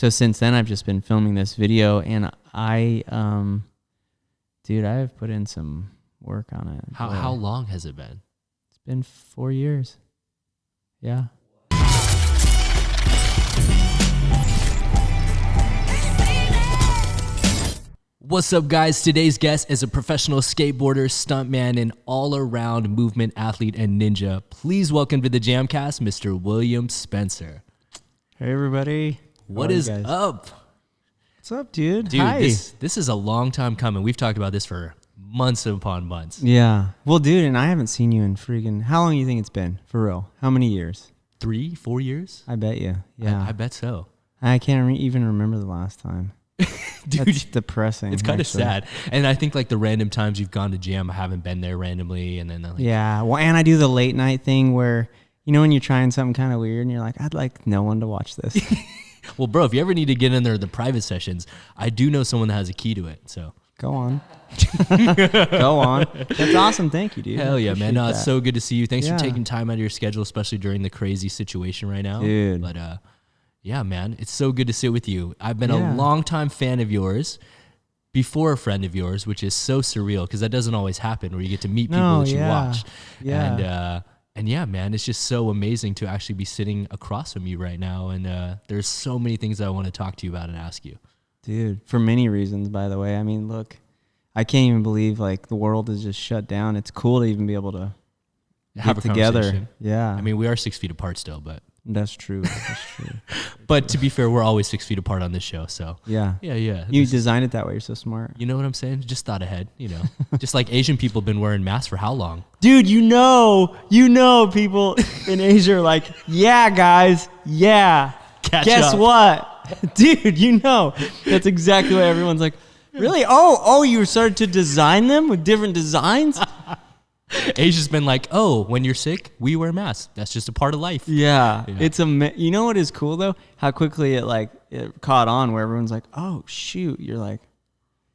So since then, I've just been filming this video, and I have put in some work on it. How long has it been? It's been 4 years. Yeah. What's up, guys? Today's guest is a professional skateboarder, stuntman, and all-around movement athlete and ninja. Please welcome to the Jamcast, Mr. William Spencer. Hey, everybody. What is up? What's up, dude? Dude, Hi. this is a long time coming. We've talked about this for months upon months. Yeah. Well, dude, and I haven't seen you in freaking... How long do you think it's been? For real? How many years? 3, 4 years? I bet you. Yeah. I bet so. I can't even remember the last time. Dude, that's depressing. It's kind of sad. And I think like the random times you've gone to jam, I haven't been there randomly. And then yeah. Well, and I do the late night thing where, you know, when you're trying something kind of weird and you're like, I'd like no one to watch this. Well, bro, if you ever need to get in there, the private sessions, I do know someone that has a key to it. So go on. Go on. That's awesome. Thank you, dude. Hell yeah, man. No, it's so good to see you. Thanks Yeah. for taking time out of your schedule, especially during the crazy situation right now. Dude. But yeah, man, it's so good to sit with you. I've been a longtime fan of yours, before a friend of yours, which is so surreal because that doesn't always happen where you get to meet people that you watch. Yeah. And yeah, man, it's just so amazing to actually be sitting across from you right now. And there's so many things I want to talk to you about and ask you. Dude, for many reasons, by the way. I mean, look, I can't even believe like the world is just shut down. It's cool to even be able to have get a together. Conversation. Yeah. I mean, we are 6 feet apart still, but... That's true. That's true. But to be fair, we're always 6 feet apart on this show, so... Yeah. You designed it that way. You're so smart. You know what I'm saying? Just thought ahead, you know. Just like Asian people have been wearing masks for how long? Dude, you know people in Asia are like, yeah, guys, yeah. Guess what? Dude, you know. That's exactly what everyone's like, really? Oh, you started to design them with different designs? Asia's been like, oh, when you're sick, we wear masks. That's just a part of life. Yeah. It's you know what is cool though? How quickly it caught on where everyone's like, oh shoot. You're like,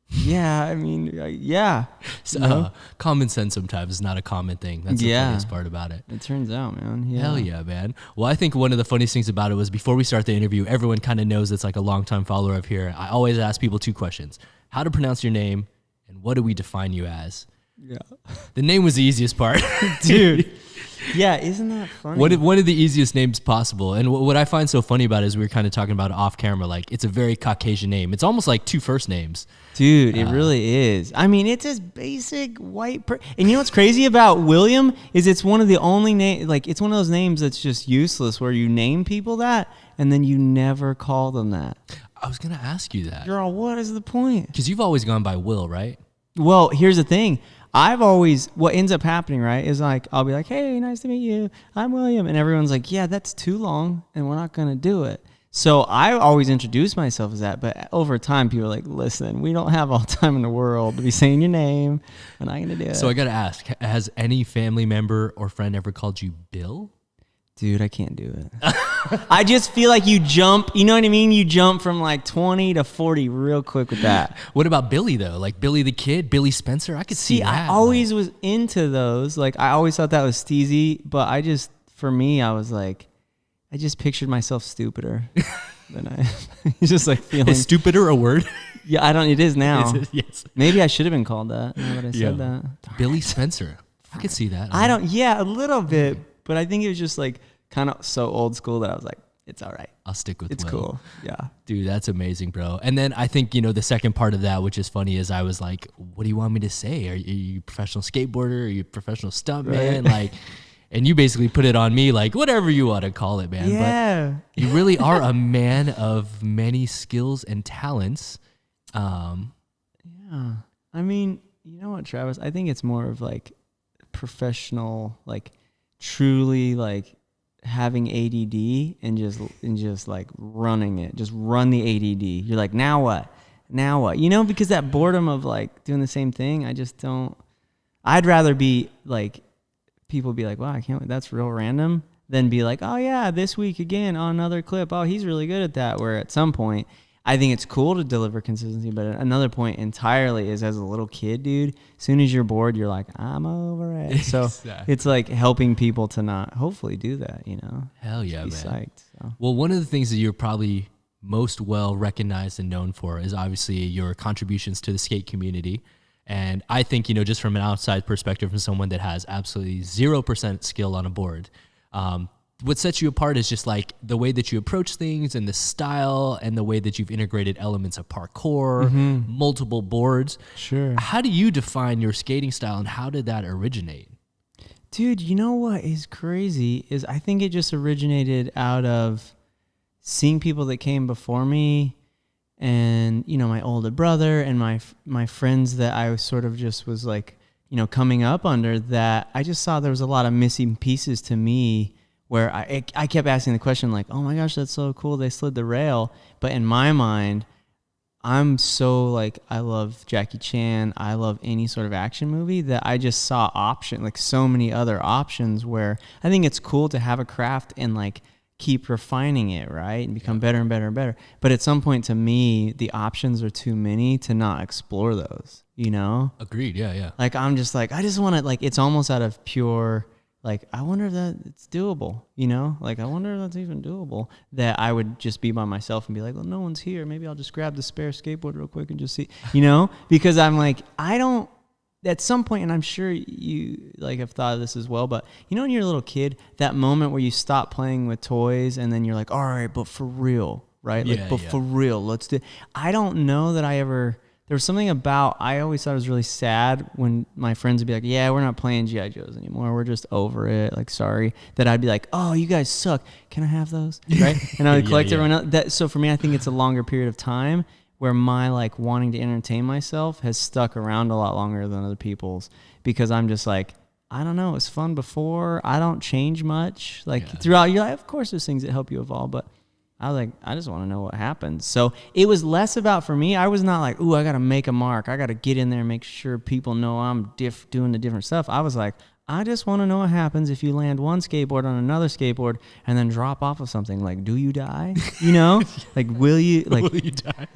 yeah, I mean, yeah. So, common sense sometimes is not a common thing. That's the funniest part about it. It turns out, man. Yeah. Hell yeah, man. Well, I think one of the funniest things about it was before we start the interview, everyone kind of knows it's like a longtime follower of here. I always ask people 2 questions. How to pronounce your name and what do we define you as? Yeah. The name was the easiest part. Dude. Yeah, isn't that funny? One of the easiest names possible. And what I find so funny about it is we were kind of talking about it off camera, like it's a very Caucasian name. It's almost like 2 first names. Dude, it really is. I mean, it's as basic white and you know what's crazy about William is it's one of the only it's one of those names that's just useless where you name people that and then you never call them that. I was going to ask you that. Girl, what is the point? Because you've always gone by Will, right? Well, here's the thing. What ends up happening, right, is like, I'll be like, hey, nice to meet you. I'm William. And everyone's like, yeah, that's too long and we're not going to do it. So I always introduce myself as that. But over time, people are like, listen, we don't have all the time in the world to be saying your name. We're not going to do it. So I got to ask, has any family member or friend ever called you Bill? Dude, I can't do it. I just feel like you jump, you know what I mean? You jump from like 20 to 40 real quick with that. What about Billy, though? Like Billy the Kid, Billy Spencer? I could see that. I always was into those. Like, I always thought that was steezy, but for me, I was like, I just pictured myself stupider than I, it's just like feeling. Is stupider a word? Yeah, it is now. Yes. Maybe I should have been called that now that I said that. Billy Spencer. I could see that. A little bit. But I think it was just like kind of so old school that I was like, it's all right. I'll stick with it. It's Will. Cool. Yeah. Dude, that's amazing, bro. And then I think, the second part of that, which is funny, is I was like, what do you want me to say? Are you a professional skateboarder? Are you a professional stuntman? Right. Like, and you basically put it on me, like, whatever you want to call it, man. Yeah. But you really are a man of many skills and talents. Yeah. I mean, you know what, Travis? I think it's more of like professional, like truly like having ADD and just like running it, just run the ADD. You're like, now what? Because that boredom of like doing the same thing, I just don't. I'd rather be like, people be like, wow, I can't wait, that's real random, than be like, oh yeah, this week again on another clip, oh, he's really good at that. Where at some point I think it's cool to deliver consistency, but another point entirely is as a little kid, dude, as soon as you're bored, you're like, I'm over it. So exactly. It's like helping people to not hopefully do that, Hell yeah, man. Psyched, so. Well, one of the things that you're probably most well recognized and known for is obviously your contributions to the skate community. And I think, just from an outside perspective, from someone that has absolutely 0% skill on a board, what sets you apart is just like the way that you approach things and the style and the way that you've integrated elements of parkour, multiple boards. Sure. How do you define your skating style, and how did that originate? Dude, you know what is crazy is I think it just originated out of seeing people that came before me, and my older brother and my friends that I sort of just was like, coming up under, that I just saw there was a lot of missing pieces to me, where I kept asking the question like, oh my gosh, that's so cool, they slid the rail. But in my mind, I'm so like, I love Jackie Chan, I love any sort of action movie, that I just saw so many other options, where I think it's cool to have a craft and like keep refining it, right? And become better and better and better. But at some point, to me, the options are too many to not explore those, Agreed. Yeah. Like, I'm just like, I just want to, like, it's almost out of pure, like, I wonder if that it's doable, Like, I wonder if that's even doable, that I would just be by myself and be like, well, no one's here. Maybe I'll just grab the spare skateboard real quick and just see, Because I'm like, I don't, at some point, and I'm sure you like have thought of this as well, but when you're a little kid, that moment where you stop playing with toys and then you're like, all right, but for real, right? For real, let's do. I don't know that I ever. There was something about, I always thought it was really sad when my friends would be like, yeah, we're not playing G.I. Joes anymore. We're just over it. Like, sorry. That I'd be like, oh, you guys suck. Can I have those? Right? And I would collect everyone else. So for me, I think it's a longer period of time where my like wanting to entertain myself has stuck around a lot longer than other people's, because I'm just like, I don't know, it was fun before. I don't change much. Like throughout your life, of course there's things that help you evolve, but I was like, I just want to know what happens. So it was less about, for me, I was not like, ooh, I got to make a mark. I got to get in there and make sure people know I'm doing the different stuff. I was like, I just want to know what happens if you land one skateboard on another skateboard and then drop off of something. Like, do you die? Like, will you, like, will you die?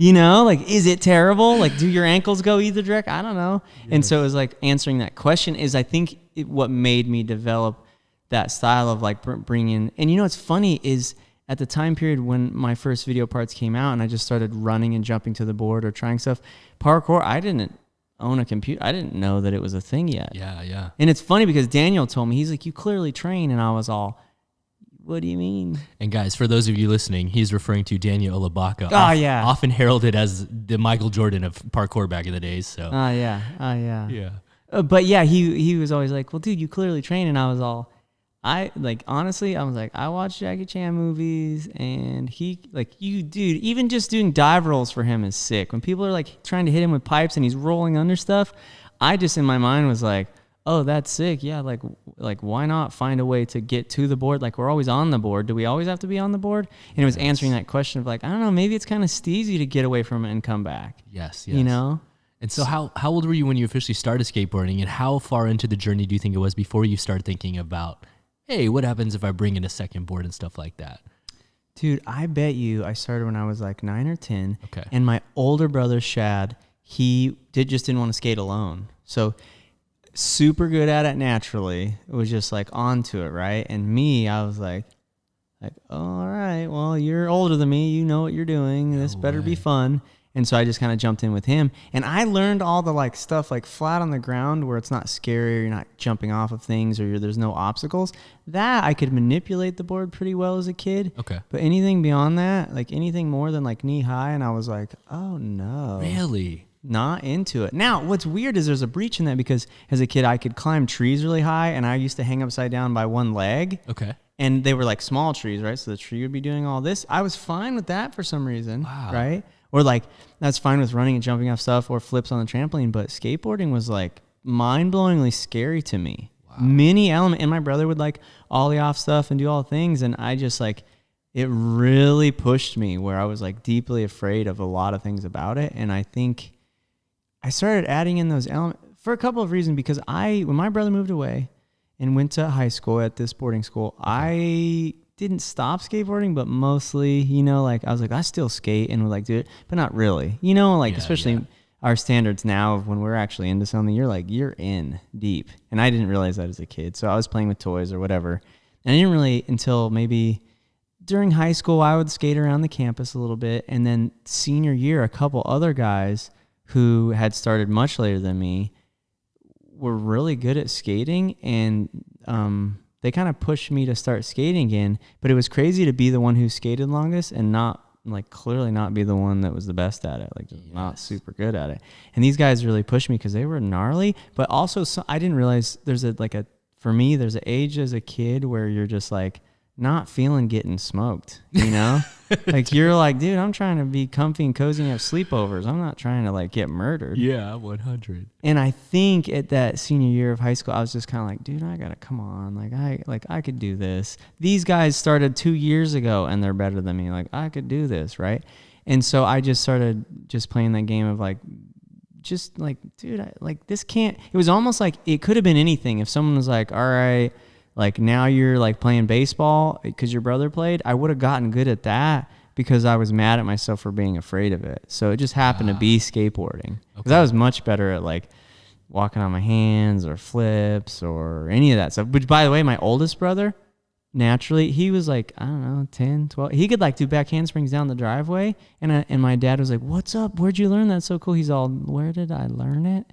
Like, is it terrible? Like, do your ankles go either direction? I don't know. Yes. And so it was like answering that question is, I think, what made me develop that style of like bringing, and what's funny is, at the time period when my first video parts came out and I just started running and jumping to the board or trying stuff, parkour, I didn't own a computer. I didn't know that it was a thing yet. Yeah. And it's funny because Daniel told me, he's like, you clearly train. And I was all, what do you mean? And guys, for those of you listening, he's referring to Daniel Olabaka. Often heralded as the Michael Jordan of parkour back in the days. So. Yeah. But yeah, he was always like, well, dude, you clearly train. And I was all, honestly, I was like, I watch Jackie Chan movies, and he, like, dude, even just doing dive rolls for him is sick. When people are like trying to hit him with pipes and he's rolling under stuff, I just in my mind was like, oh, that's sick. Yeah, like why not find a way to get to the board? Like, we're always on the board. Do we always have to be on the board? And it was answering that question of like, I don't know, maybe it's kind of steezy to get away from it and come back. Yes. And so how old were you when you officially started skateboarding, and how far into the journey do you think it was before you started thinking about, hey, what happens if I bring in a second board and stuff like that? Dude, I bet you I started when I was like 9 or 10. Okay. And my older brother, Shad, he just didn't want to skate alone. So super good at it naturally. It was just like onto it, right? And me, I was like, all right, well, you're older than me. You know what you're doing. This better be fun. And so I just kind of jumped in with him. And I learned all the like stuff like flat on the ground where it's not scary, or you're not jumping off of things, or there's no obstacles. That I could manipulate the board pretty well as a kid. Okay. But anything beyond that, like anything more than like knee high, and I was like, oh no. Really? Not into it. Now, what's weird is there's a breach in that, because as a kid I could climb trees really high, and I used to hang upside down by one leg. Okay. And they were like small trees, right? So the tree would be doing all this. I was fine with that for some reason, right? Or like, that's fine with running and jumping off stuff or flips on the trampoline. But skateboarding was like mind-blowingly scary to me. Wow. Many element. And my brother would like ollie off stuff and do all things. And I just like, it really pushed me where I was like deeply afraid of a lot of things about it. And I think I started adding in those elements for a couple of reasons, because when my brother moved away and went to high school at this boarding school, I didn't stop skateboarding, but mostly, like I was like, I still skate and would like do it, but not really, especially our standards now of when we're actually into something, you're in deep. And I didn't realize that as a kid. So I was playing with toys or whatever. And I didn't really until maybe during high school, I would skate around the campus a little bit. And then senior year, a couple other guys who had started much later than me were really good at skating. And they kind of pushed me to start skating again. But it was crazy to be the one who skated longest and not, like, clearly not be the one that was the best at it, like, just not super good at it. And these guys really pushed me because they were gnarly. But also, I didn't realize for me, there's an age as a kid where you're just like, not feeling getting smoked, you know? Like, you're like, dude, I'm trying to be comfy and cozy and have sleepovers. I'm not trying to, like, get murdered. Yeah, 100. And I think at that senior year of high school, I was just kind of like, dude, I gotta come on. I could do this. These guys started 2 years ago and they're better than me. Like, I could do this, right? And so I just started just playing that game of, like, just like, dude, this can't. It was almost like it could have been anything. If someone was like, all right, like, now you're, like, playing baseball because your brother played, I would have gotten good at that because I was mad at myself for being afraid of it. So it just happened to be skateboarding. Because I was much better at, like, walking on my hands or flips or any of that stuff. Which, by the way, my oldest brother, naturally, he was, like, I don't know, 10, 12. He could, like, do back handsprings down the driveway. And my dad was like, what's up? Where'd you learn that? So cool. He's all, where did I learn it?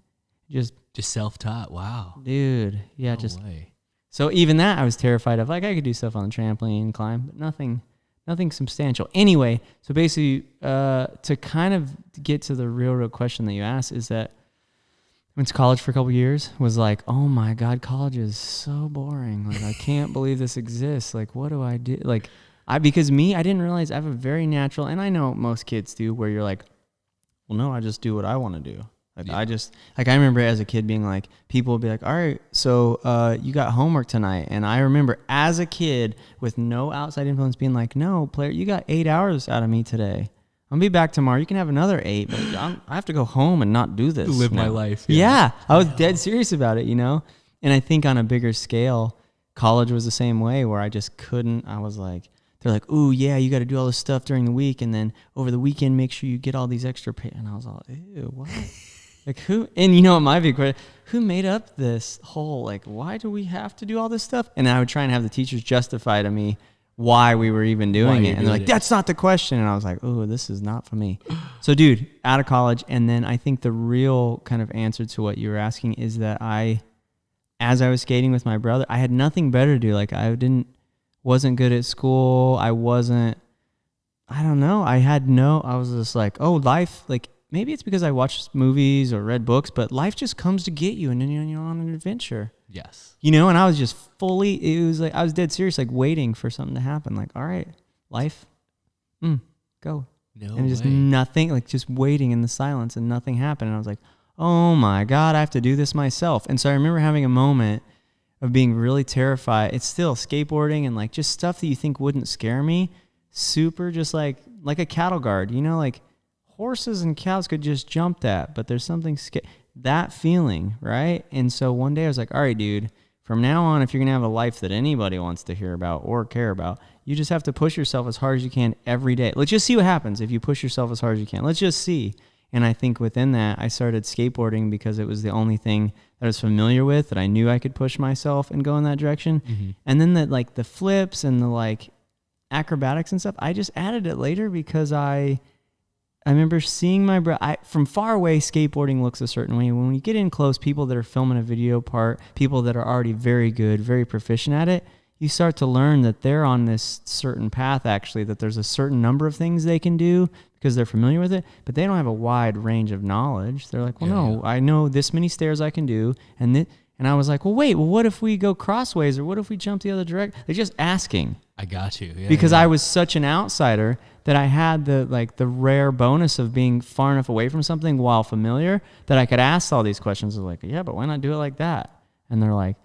Just self-taught. Wow. Dude. Yeah, no way. So even that I was terrified of. Like, I could do stuff on the trampoline, climb, but nothing substantial. Anyway, so basically, to kind of get to the real question that you asked is that I went to college for a couple years, was like, oh my God, college is so boring. Like, I can't believe this exists. Like, what do I do? Like, I didn't realize I have a very natural, and I know most kids do, where you're like, well, no, I just do what I want to do. Like, I remember as a kid being like, people would be like, all right, so you got homework tonight. And I remember as a kid with no outside influence being like, no, player, you got 8 hours out of me today. I'll be back tomorrow. You can have another 8, but I have to go home and not do this. Live my life. Yeah. I was dead serious about it, you know? And I think on a bigger scale, college was the same way, where I just couldn't. I was like, they're like, ooh, yeah, you got to do all this stuff during the week. And then over the weekend, make sure you get all these extra pay. And I was all, ew, what? Like, who, and you know what my big question, who made up this whole, like, why do we have to do all this stuff? And I would try and have the teachers justify to me why we were even doing it. And they're like, that's not the question. And I was like, oh, this is not for me. So, dude, out of college. And then I think the real kind of answer to what you were asking is that as I was skating with my brother, I had nothing better to do. Like, wasn't good at school. I was just like, oh, life, like, maybe it's because I watched movies or read books, but life just comes to get you, and then you're on an adventure. Yes. You know, and I was just it was like, I was dead serious, like, waiting for something to happen. Like, all right, life, go. No and just way. Nothing, like, just waiting in the silence, and nothing happened. And I was like, oh my God, I have to do this myself. And so I remember having a moment of being really terrified. It's still skateboarding and, like, just stuff that you think wouldn't scare me. Super just like a cattle guard, you know, like, horses and cows could just jump that, but there's something that feeling, right? And so one day I was like, all right, dude, from now on, if you're going to have a life that anybody wants to hear about or care about, you just have to push yourself as hard as you can every day. Let's just see what happens if you push yourself as hard as you can. Let's just see. And I think within that, I started skateboarding because it was the only thing that I was familiar with, that I knew I could push myself and go in that direction. Mm-hmm. And then the flips and the, like, acrobatics and stuff, I just added it later because I remember seeing my brother. From far away, skateboarding looks a certain way. When we get in close, people that are filming a video part, people that are already very good, very proficient at it, you start to learn that they're on this certain path, actually, that there's a certain number of things they can do because they're familiar with it, but they don't have a wide range of knowledge. They're like, well, I know this many stairs I can do, and I was like, well, wait, what if we go crossways, or what if we jump the other direction? They're just asking. I got you. Yeah, because I was such an outsider that I had the rare bonus of being far enough away from something while familiar that I could ask all these questions. I was like, yeah, but why not do it like that? And they're like,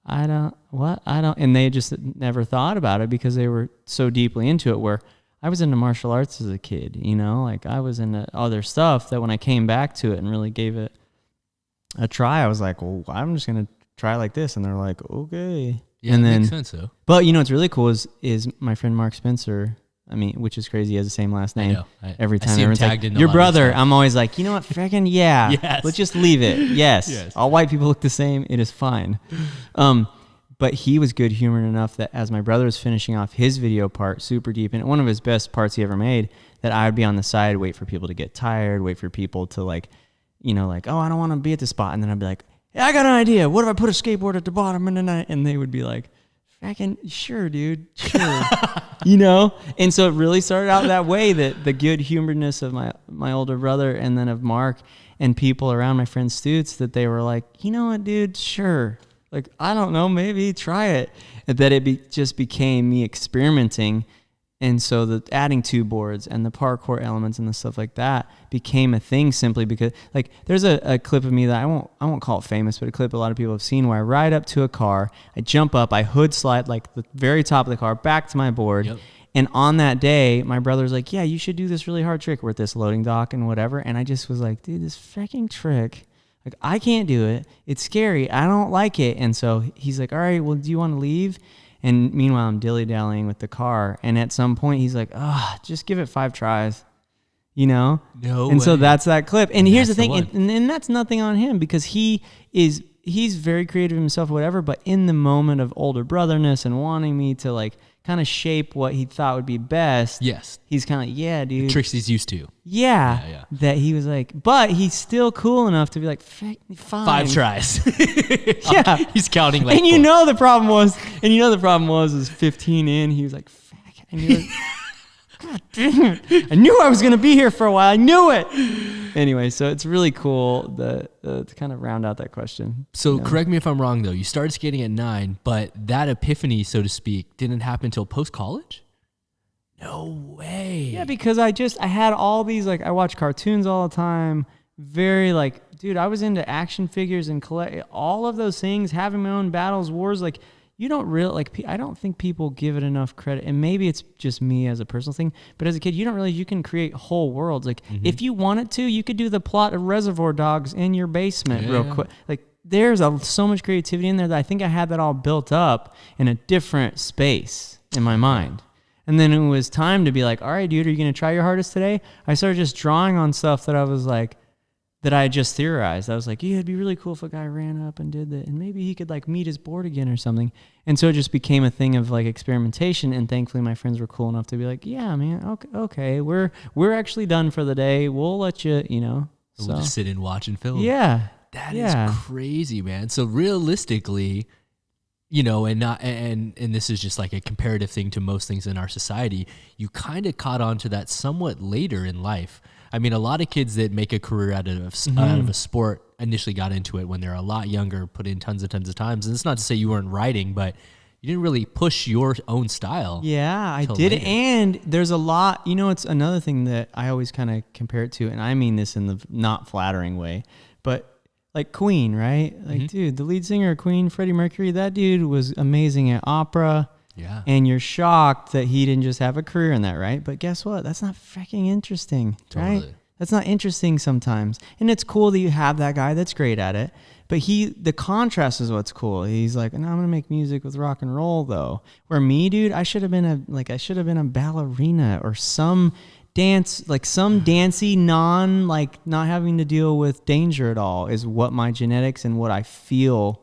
I don't, and they just never thought about it because they were so deeply into it, where I was into martial arts as a kid, you know, like, I was into other stuff that when I came back to it and really gave it a try, I was like, well, I'm just going to try like this. And they're like, okay. Yeah, and then, makes sense, though. But you know what's really cool is my friend Mark Spencer. I mean, which is crazy. He has the same last name. I know. Every time everyone's like, your brother, I'm always like, you know what, freaking yeah. Yes. Let's just leave it. Yes. All white people look the same. It is fine. But he was good humored enough that as my brother was finishing off his video part super deep, and one of his best parts he ever made, that I would be on the side, wait for people to get tired, wait for people to like, you know, like, oh, I don't want to be at the spot. And then I'd be like, hey, I got an idea. What if I put a skateboard at the bottom and then and they would be like, fucking sure, dude, sure. You know? And so it really started out that way, that the good humoredness of my older brother and then of Mark and people around, my friend Stutz, that they were like, you know what, dude, sure. Like, I don't know, maybe try it. And that it just became me experimenting. And so the adding two boards and the parkour elements and the stuff like that became a thing simply because, like, there's a clip of me that I won't call it famous, but a clip a lot of people have seen where I ride up to a car, I jump up, I hood slide like the very top of the car back to my board. Yep. And on that day, my brother's like, yeah, you should do this really hard trick with this loading dock and whatever. And I just was like, dude, this freaking trick, like, I can't do it. It's scary. I don't like it. And so he's like, all right, well, do you want to leave? And meanwhile, I'm dilly-dallying with the car. And at some point, he's like, just give it 5 tries, you know? No And way. so that's that clip. And here's the thing, and that's nothing on him because he's very creative himself, whatever, but in the moment of older brotherness and wanting me to, like, kind of shape what he thought would be best. Yes. He's kind of like, yeah, dude. The tricks he's used to. Yeah. That he was like, but he's still cool enough to be like, fine. 5 tries. Yeah. He's counting like and 4. you know the problem was 15 in, he was like, fuck, I knew it. God damn it. I knew I was going to be here for a while. I knew it. Anyway, so it's really cool to kind of round out that question. So correct me if I'm wrong, though. You started skating at 9, but that epiphany, so to speak, didn't happen until post-college? No way. Yeah, because I had all these, like, I watch cartoons all the time. Very, like, dude, I was into action figures and all of those things, having my own battles, wars, like, you don't really, like, I don't think people give it enough credit. And maybe it's just me as a personal thing, but as a kid, you don't realize you can create whole worlds. Like, if you wanted to, you could do the plot of Reservoir Dogs in your basement real quick. Like, there's so much creativity in there that I think I had that all built up in a different space in my mind. And then it was time to be like, all right, dude, are you going to try your hardest today? I started just drawing on stuff that I was like, that I had just theorized. I was like, yeah, it'd be really cool if a guy ran up and did that, and maybe he could, like, meet his board again or something. And so it just became a thing of, like, experimentation. And thankfully, my friends were cool enough to be like, yeah, man, okay, we're actually done for the day. We'll let you, you know. We'll just sit and watch and film. Yeah, that is crazy, man. So realistically, you know, and this is just like a comparative thing to most things in our society, you kind of caught on to that somewhat later in life. I mean, a lot of kids that make a career out of a sport initially got into it when they're a lot younger, put in tons of times. And it's not to say you weren't writing, but you didn't really push your own style. Yeah, I did. Later. And there's a lot, you know, it's another thing that I always kind of compare it to, and I mean this in the not flattering way, but like Queen, right? Like, dude, the lead singer of Queen, Freddie Mercury, that dude was amazing at opera. Yeah. And you're shocked that he didn't just have a career in that, right? But guess what? That's not freaking interesting, right? That's not interesting sometimes. And it's cool that you have that guy that's great at it. But the contrast is what's cool. He's like, no, I'm gonna make music with rock and roll though. Where me, dude, I should have been a ballerina or some dance, like some dancey not having to deal with danger at all is what my genetics and what I feel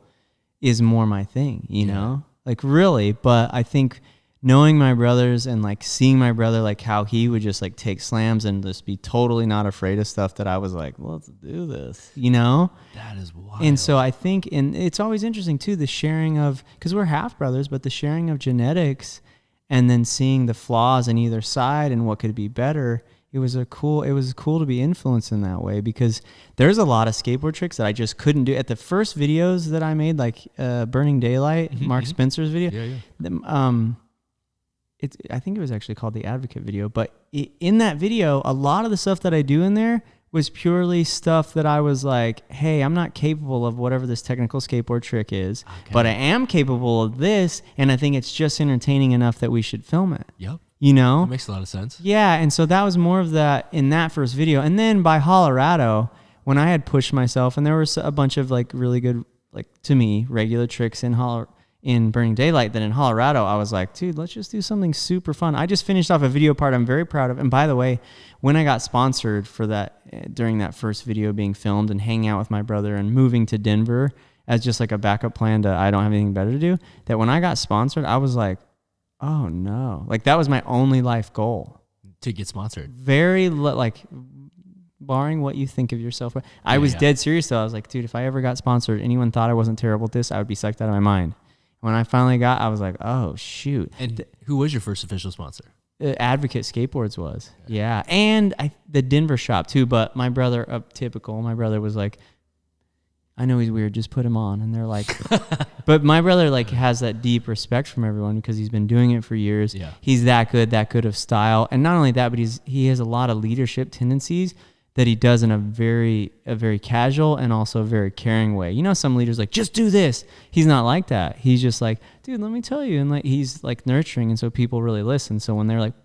is more my thing, you know? Like, really. But I think knowing my brothers and, like, seeing my brother, like, how he would just, like, take slams and just be totally not afraid of stuff, that I was like, well, let's do this, you know? That is wild. And so I think, and it's always interesting too, the sharing of, because we're half brothers, but the sharing of genetics and then seeing the flaws in either side and what could be better. It was cool to be influenced in that way, because there's a lot of skateboard tricks that I just couldn't do. At the first videos that I made, like Burning Daylight, Mark Spencer's video, I think it was actually called the Advocate video, but in that video, a lot of the stuff that I do in there was purely stuff that I was like, hey, I'm not capable of whatever this technical skateboard trick is, but I am capable of this, and I think it's just entertaining enough that we should film it. Yep. You know? That makes a lot of sense. Yeah, and so that was more of that in that first video. And then by Colorado, when I had pushed myself, and there was a bunch of, like, really good, like, to me, regular tricks in Burning Daylight, then in Colorado, I was like, dude, let's just do something super fun. I just finished off a video part I'm very proud of. And by the way, when I got sponsored for that, during that first video being filmed and hanging out with my brother and moving to Denver as just like a backup plan to I don't have anything better to do, that when I got sponsored, I was like, oh no. Like that was my only life goal. To get sponsored. Very like barring what you think of yourself. I was dead serious though. I was like, dude, if I ever got sponsored, anyone thought I wasn't terrible at this, I would be psyched out of my mind. When I finally got, I was like, oh shoot. And who was your first official sponsor? Advocate Skateboards was. Yeah. And the Denver shop too, but my brother, my brother was like, I know he's weird, just put him on. And they're like, but my brother like has that deep respect from everyone because he's been doing it for years. Yeah. He's that good of style. And not only that, but he has a lot of leadership tendencies that he does in a very casual and also a very caring way. You know, some leaders like, just do this. He's not like that. He's just like, dude, let me tell you. And like, he's like nurturing. And so people really listen. So when they're like,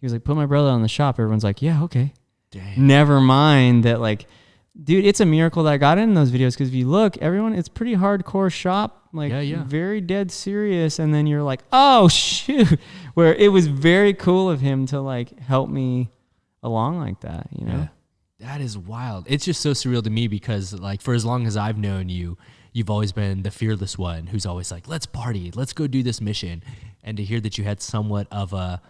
he was like, put my brother on the shop. Everyone's like, yeah, okay. Damn. Never mind that like, dude, it's a miracle that I got in those videos. Cause if you look, everyone, it's pretty hardcore shop, like very dead serious. And then you're like, oh shoot, where it was very cool of him to like help me along like that, you know? Yeah. That is wild. It's just so surreal to me because like for as long as I've known you, you've always been the fearless one who's always like, let's party, let's go do this mission. And to hear that you had somewhat of a,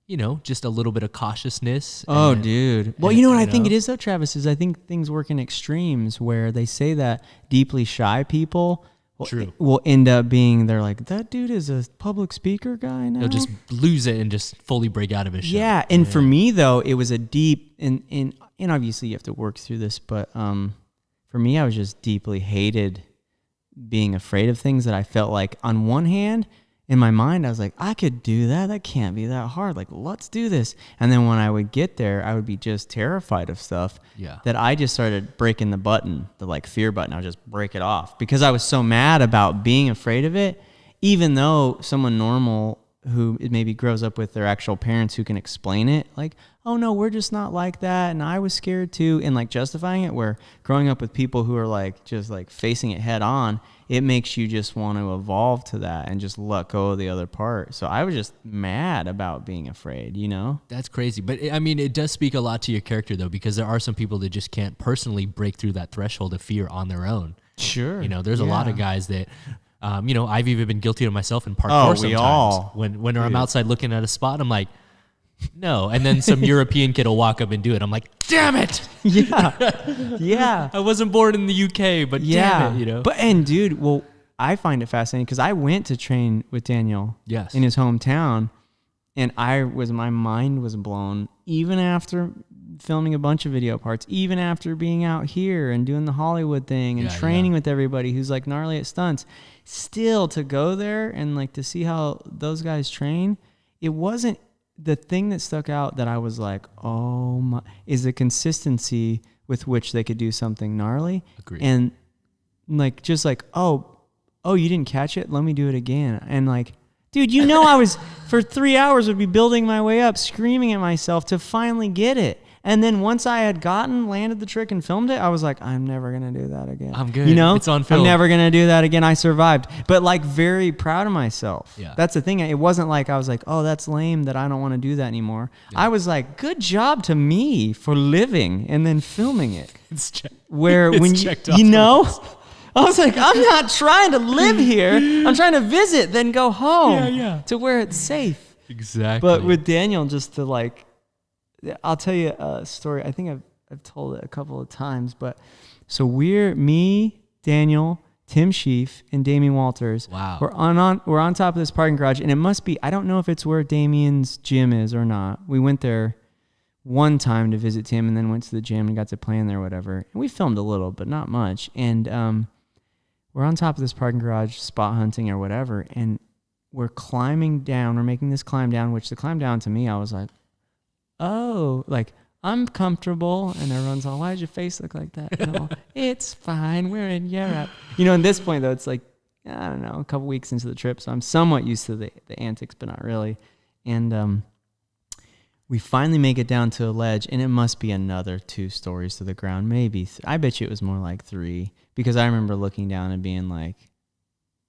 you know, just a little bit of cautiousness. Oh, dude. Well, you know what I think it is though, Travis, is I think things work in extremes where they say that deeply shy people will end up being, they're like, that dude is a public speaker guy now. They'll just lose it and just fully break out of his shell. Yeah. And for me though, it was a deep, and obviously you have to work through this, but for me, I was just deeply hated being afraid of things that I felt like on one hand, in my mind, I was like, I could do that. That can't be that hard. Like, let's do this. And then when I would get there, I would be just terrified of stuff that I just started breaking the button, the like fear button. I would just break it off because I was so mad about being afraid of it, even though someone normal who maybe grows up with their actual parents who can explain it, like, oh no, we're just not like that. And I was scared too. And like justifying it, where growing up with people who are like, just like facing it head on, it makes you just want to evolve to that and just let go of the other part. So I was just mad about being afraid, you know? That's crazy. But I mean, it does speak a lot to your character though, because there are some people that just can't personally break through that threshold of fear on their own. Sure. You know, there's a lot of guys that, you know, I've even been guilty of myself in parkour sometimes. All. When I'm outside looking at a spot, I'm like, no. And then some European kid will walk up and do it. I'm like, damn it. Yeah. I wasn't born in the UK, but damn it, you know. But, and dude, well, I find it fascinating because I went to train with Daniel in his hometown, and my mind was blown even after filming a bunch of video parts, even after being out here and doing the Hollywood thing and training with everybody who's like gnarly at stunts. Still to go there and like to see how those guys train, it wasn't the thing that stuck out that I was like, oh my, is the consistency with which they could do something gnarly. Agreed. And like, just like, oh, you didn't catch it? Let me do it again. And like, dude, you know, I was for 3 hours would be building my way up, screaming at myself to finally get it. And then once I had landed the trick and filmed it, I was like, I'm never going to do that again. I'm good. You know, it's on film. I'm never going to do that again. I survived, but like very proud of myself. Yeah. That's the thing. It wasn't like I was like, oh, that's lame that I don't want to do that anymore. Yeah. I was like, good job to me for living and then filming it. Where when you know, I was like, I'm not trying to live here. I'm trying to visit, then go home to where it's safe. Exactly. But with Daniel, just to like, I'll tell you a story. I think I've told it a couple of times, but so me, Daniel, Tim Sheaf, and Damien Walters. Wow. We're on top of this parking garage, and it must be, I don't know if it's where Damien's gym is or not. We went there one time to visit Tim and then went to the gym and got to play in there or whatever. And we filmed a little, but not much. And we're on top of this parking garage, spot hunting or whatever, and we're climbing down. We're making this climb down, which the climb down to me, I was like, oh, like, I'm comfortable. And everyone's all, why did your face look like that? And I'm all, it's fine. We're in Europe. You know, at this point, though, it's like, I don't know, a couple weeks into the trip. So I'm somewhat used to the antics, but not really. And we finally make it down to a ledge, and it must be another 2 stories to the ground. Maybe. I bet you it was more like 3, because I remember looking down and being like,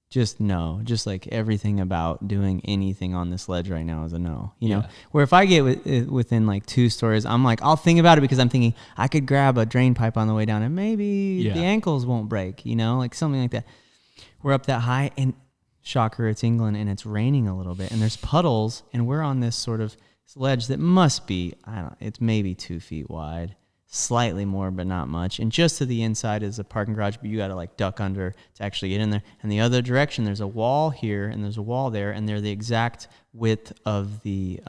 just no. Just like everything about doing anything on this ledge right now is a no. You know, Yeah. where if I get within like 2 stories, I'm like, I'll think about it because I'm thinking I could grab a drain pipe on the way down and maybe the ankles won't break, you know, like something like that. We're up that high and shocker, it's England and it's raining a little bit and there's puddles and we're on this sort of ledge that must be, I don't know, it's maybe 2 feet wide. Slightly more, but not much. And just to the inside is a parking garage, but you got to like duck under to actually get in there. And the other direction, there's a wall here and there's a wall there, and they're the exact width of the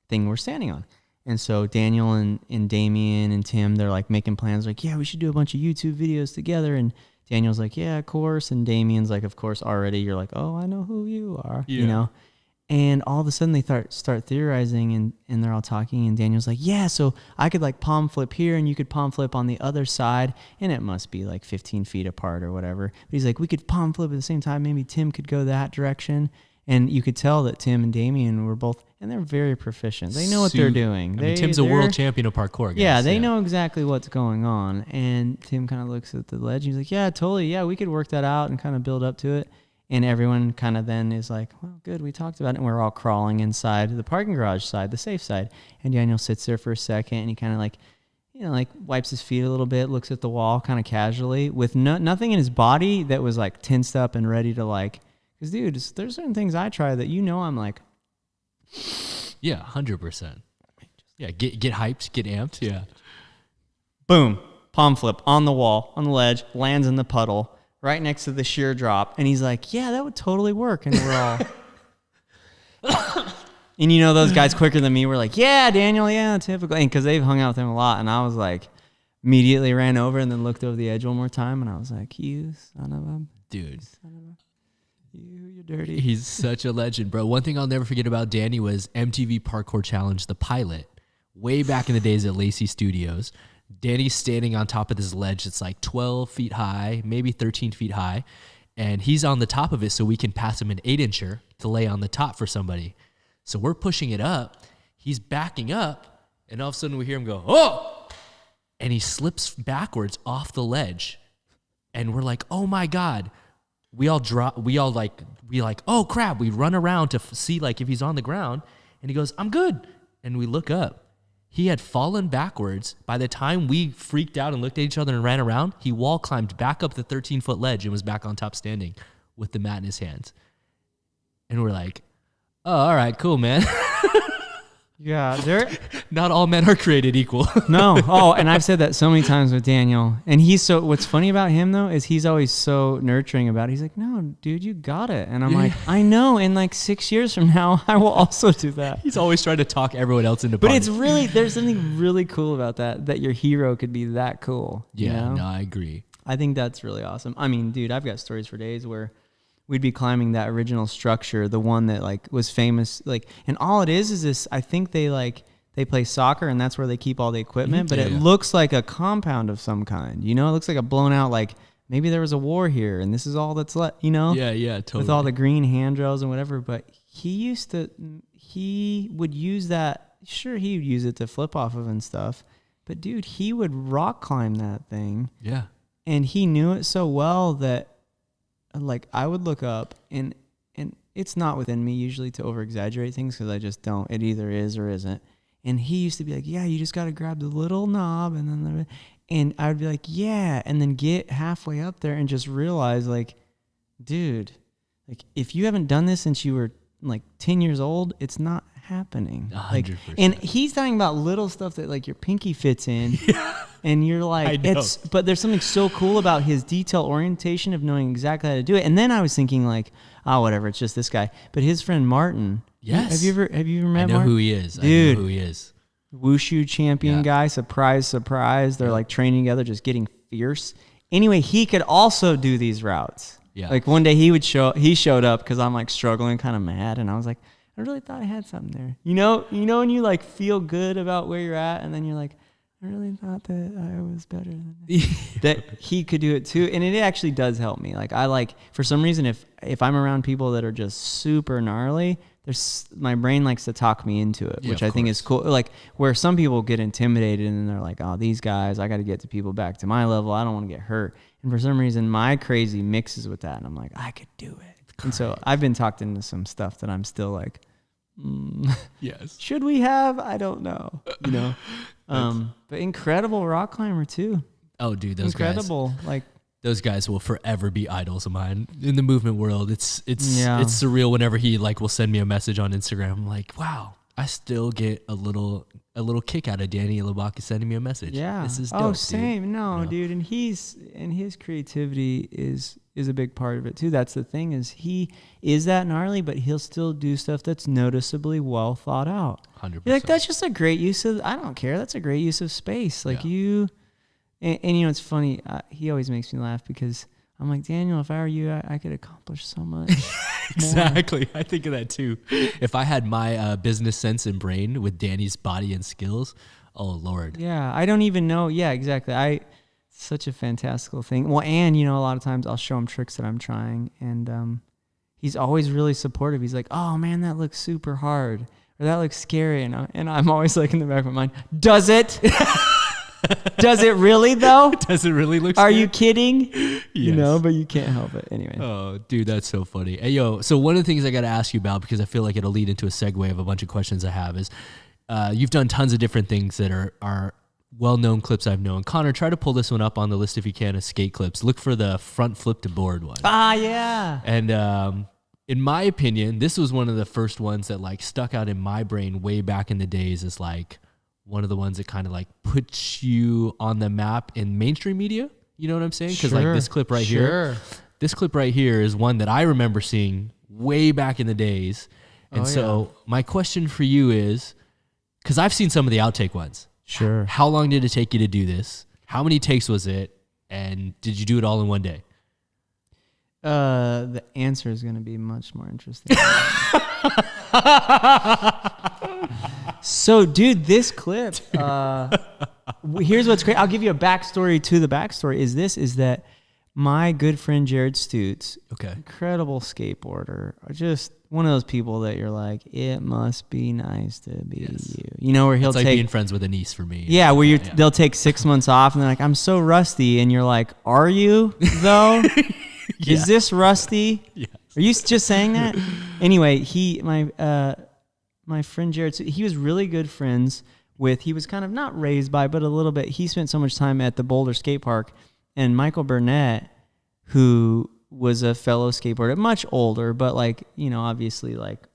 thing we're standing on. And so Daniel and Damien and Tim, they're like making plans, like, yeah, we should do a bunch of YouTube videos together. And Daniel's like, yeah, of course. And Damien's like, of course, already. You're like, oh, I know who you are, you know? And all of a sudden they start theorizing and they're all talking and Daniel's like, yeah, so I could like palm flip here and you could palm flip on the other side and it must be like 15 feet apart or whatever. But he's like, we could palm flip at the same time. Maybe Tim could go that direction. And you could tell that Tim and Damien were both, and they're very proficient. They know what they're doing. Tim's a world champion of parkour, guys. Yeah, they know exactly what's going on. And Tim kind of looks at the ledge. He's like, yeah, totally. Yeah, we could work that out and kind of build up to it. And everyone kind of then is like, well, good, we talked about it. And we're all crawling inside the parking garage side, the safe side. And Daniel sits there for a second and he kind of like, you know, like wipes his feet a little bit, looks at the wall kind of casually with nothing in his body that was like tensed up and ready to like, because dude, there's certain things I try that, you know, I'm like. Yeah, 100%. Yeah, get hyped, get amped. Yeah. Boom, palm flip on the wall, on the ledge, lands in the puddle. Right next to the sheer drop. And he's like, yeah, that would totally work. And we're all... and you know, those guys quicker than me were like, yeah, Daniel, yeah, typical. And because they've hung out with him a lot. And I was like, immediately ran over and then looked over the edge one more time. And I was like, you son of a... Dude. Son of a... You're dirty. He's such a legend, bro. One thing I'll never forget about Danny was MTV Parkour Challenge, the pilot. Way back in the days at Lacey Studios. Danny's standing on top of this ledge that's like 12 feet high, maybe 13 feet high, and he's on the top of it so we can pass him an 8-incher to lay on the top for somebody. So we're pushing it up. He's backing up, and all of a sudden we hear him go, oh! And he slips backwards off the ledge. And we're like, oh my God. We all like, oh crap. We run around to see like if he's on the ground, and he goes, I'm good. And we look up. He had fallen backwards. By the time we freaked out and looked at each other and ran around, he wall climbed back up the 13-foot ledge and was back on top standing with the mat in his hands. And we're like, oh, all right, cool, man. Yeah, they're... Not all men are created equal. No. Oh, and I've said that so many times with Daniel. And what's funny about him, though, is he's always so nurturing about it. He's like, no, dude, you got it. And I'm like, I know. In like 6 years from now, I will also do that. He's always trying to talk everyone else into But party. it's really, there's something really cool about that your hero could be that cool. Yeah, you know? no, I agree. I think that's really awesome. I mean, dude, I've got stories for days where we'd be climbing that original structure, the one that like was famous, like, and all it is this, I think they play soccer and that's where they keep all the equipment, but it looks like a compound of some kind, you know, it looks like a blown out, like maybe there was a war here and this is all that's left, you know? Yeah, totally. With all the green handrails and whatever, but he would use that, sure, he would use it to flip off of and stuff, but dude, he would rock climb that thing. Yeah. And he knew it so well that like I would look up and it's not within me usually to over exaggerate things because I just don't, it either is or isn't. And he used to be like, yeah, you just got to grab the little knob and I would be like, yeah. And then get halfway up there and just realize like, dude, like if you haven't done this since you were like 10 years old, it's not happening. 100%. Like, and he's talking about little stuff that like your pinky fits in and you're like, but there's something so cool about his detail orientation of knowing exactly how to do it. And then I was thinking like, oh, whatever, it's just this guy. But his friend Martin, yes. Have you ever met Martin? I know who he is. Dude, I know who he is. Wushu champion guy, surprise. They're like training together, just getting fierce. Anyway, he could also do these routes. Yeah. Like one day he showed up because I'm like struggling, kind of mad. And I was like, I really thought I had something there. You know, when you like feel good about where you're at and then you're like, I really thought that I was better than that. That he could do it too. And it actually does help me. Like I like, for some reason, if I'm around people that are just super gnarly, my brain likes to talk me into it, which of I think course. is cool. Like where some people get intimidated and they're like, oh, these guys, I got to get to people back to my level. I don't want to get hurt. And for some reason, my crazy mixes with that. And I'm like, I could do it. And so I've been talked into some stuff that I'm still like, yes. should we have? I don't know. You know, but incredible rock climber too. Oh, dude, those incredible. guys. Like those guys will forever be idols of mine in the movement world. It's surreal whenever he like will send me a message on Instagram. I'm like, wow, I still get a little kick out of Danny Labaki sending me a message. Yeah. This is dope, same. Dude. No, dude. And his creativity is a big part of it too. That's the thing is he is that gnarly, but he'll still do stuff that's noticeably well thought out. 100%. You're like, that's just a great use of, I don't care. That's a great use of space. Like you, and you know, it's funny. He always makes me laugh because I'm like, Daniel, if I were you, I could accomplish so much. Exactly. I think of that too. If I had my business sense and brain with Danny's body and skills, oh Lord. Yeah. I don't even know. Yeah, exactly. Such a fantastical thing. Well, and you know, a lot of times I'll show him tricks that I'm trying and, he's always really supportive. He's like, oh man, that looks super hard or that looks scary. And I'm always like in the back of my mind, does it? Does it really though? Does it really look Are scary? you kidding? Yes. You know, but you can't help it. Anyway. Oh, dude, that's so funny. Hey, yo, so one of the things I got to ask you about, because I feel like it'll lead into a segue of a bunch of questions I have, is you've done tons of different things that are well-known clips I've known. Connor, try to pull this one up on the list if you can of skate clips. Look for the front flip to board one. Ah, yeah. And in my opinion, this was one of the first ones that like stuck out in my brain way back in the days as like one of the ones that kind of like puts you on the map in mainstream media. You know what I'm saying? Because like this clip right here, this clip right here is one that I remember seeing way back in the days. And my question for you is, because I've seen some of the outtake ones. Sure. How long did it take you to do this? How many takes was it? And did you do it all in one day? The answer is going to be much more interesting. So, dude, this clip, here's what's great. I'll give you a backstory to the backstory. Is that my good friend Jared Stutz, incredible skateboarder, just one of those people that you're like, it must be nice to be you. You know, where he'll take like being friends with a niece for me. Yeah, where they'll take 6 months off and they're like, I'm so rusty, and you're like, are you though? Is this rusty? Yes. Are you just saying that? Anyway, my friend Jared, he was really good friends with, he was kind of not raised by, but a little bit, he spent so much time at the Boulder skate park, and Michael Burnett, who was a fellow skateboarder, much older, but like, you know, obviously like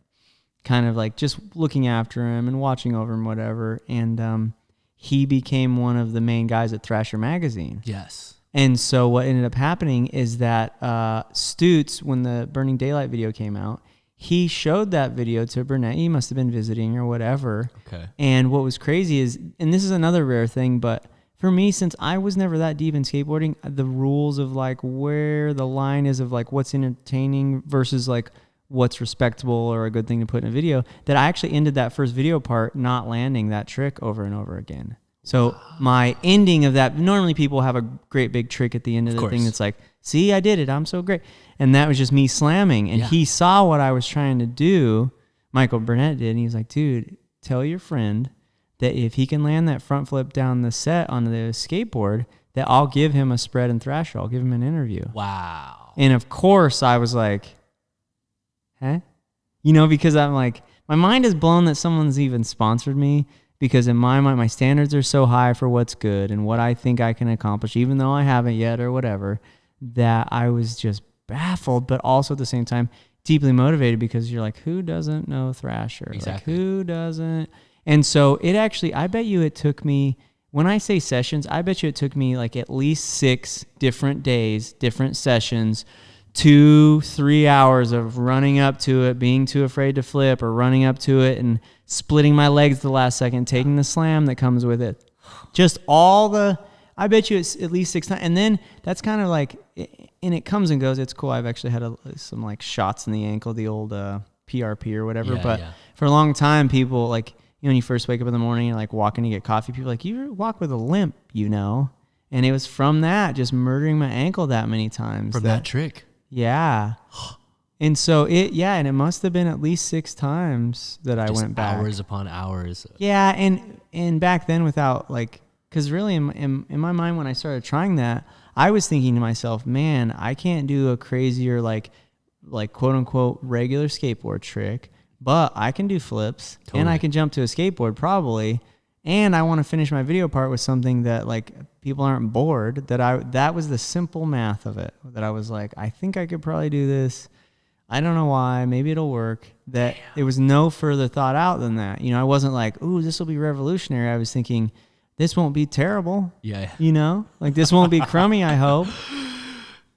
kind of like just looking after him and watching over him, whatever. And he became one of the main guys at Thrasher magazine. Yes. And so what ended up happening is that Stutz, when the Burning Daylight video came out, he showed that video to Burnett. He must have been visiting or whatever. Okay. And what was crazy is, and this is another rare thing, but for me, since I was never that deep in skateboarding, the rules of like where the line is of like what's entertaining versus like what's respectable or a good thing to put in a video, that I actually ended that first video part not landing that trick over and over again. So my ending of that, normally people have a great big trick at the end of the thing that's like, see, I did it, I'm so great. And that was just me slamming. And he saw what I was trying to do, Michael Burnett did, and he was like, dude, tell your friend that if he can land that front flip down the set on the skateboard, that I'll give him a spread and thrasher. I'll give him an interview. Wow. And of course I was like, huh? You know, because I'm like, my mind is blown that someone's even sponsored me, because in my mind, my standards are so high for what's good and what I think I can accomplish, even though I haven't yet or whatever, that I was just baffled, but also at the same time, deeply motivated, because you're like, who doesn't know Thrasher? Exactly. Like, who doesn't? And so it actually, I bet you it took me, when I say sessions, I bet you it took me like at least 6 different days, different sessions, 2-3 hours of running up to it, being too afraid to flip, or running up to it and splitting my legs the last second, taking the slam that comes with it. Just all the, I bet you it's at least 6 times. And then that's kind of like, and it comes and goes. It's cool. I've actually had some like shots in the ankle, the old PRP or whatever. But for a long time, people like, you know, when you first wake up in the morning and like walking to get coffee, people are like, you walk with a limp, you know? And it was from that, just murdering my ankle that many times. From that trick. Yeah. And so and it must have been at least 6 times that I went back. Hours upon hours. Yeah, and back then without like, because really in my mind when I started trying that, I was thinking to myself, man, I can't do a crazier like quote unquote regular skateboard trick, but I can do flips and I can jump to a skateboard probably, and I want to finish my video part with something that like people aren't bored. That was the simple math of it. That I was like, I think I could probably do this. I don't know why. Maybe it'll work. That it was no further thought out than that. You know, I wasn't like, ooh, this will be revolutionary. I was thinking, this won't be terrible. Yeah. You know, like this won't be crummy, I hope.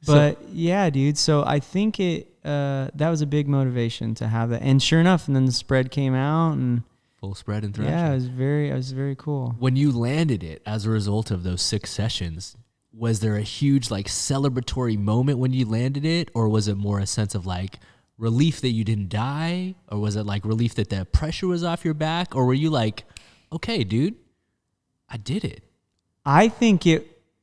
But yeah, dude. So I think that was a big motivation to have that. And sure enough, and then the spread came out and full spread and thrashing. Yeah, it was very cool. When you landed it as a result of those 6 sessions, was there a huge like celebratory moment when you landed it, or was it more a sense of like relief that you didn't die, or was it like relief that the pressure was off your back, or were you like, okay, dude, I did it? I think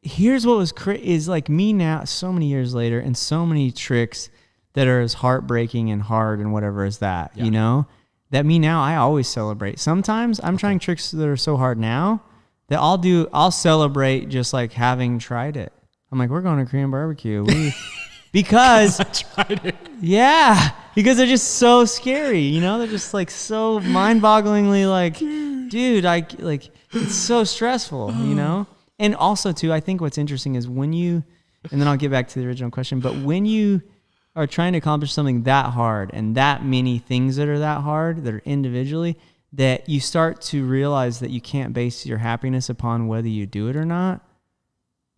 here's what was is like me now, so many years later, and so many tricks that are as heartbreaking and hard and whatever as that, you know, that me now, I always celebrate. Sometimes I'm trying tricks that are so hard now that I'll celebrate just like having tried it. I'm like, we're going to Korean barbecue. Because I tried it. Yeah, because they're just so scary, you know? They're just like so mind-bogglingly like, dude, it's so stressful, you know? And also too, I think what's interesting is when you, and then I'll get back to the original question, but when you are trying to accomplish something that hard and that many things that are that hard, that are individually, that you start to realize that you can't base your happiness upon whether you do it or not.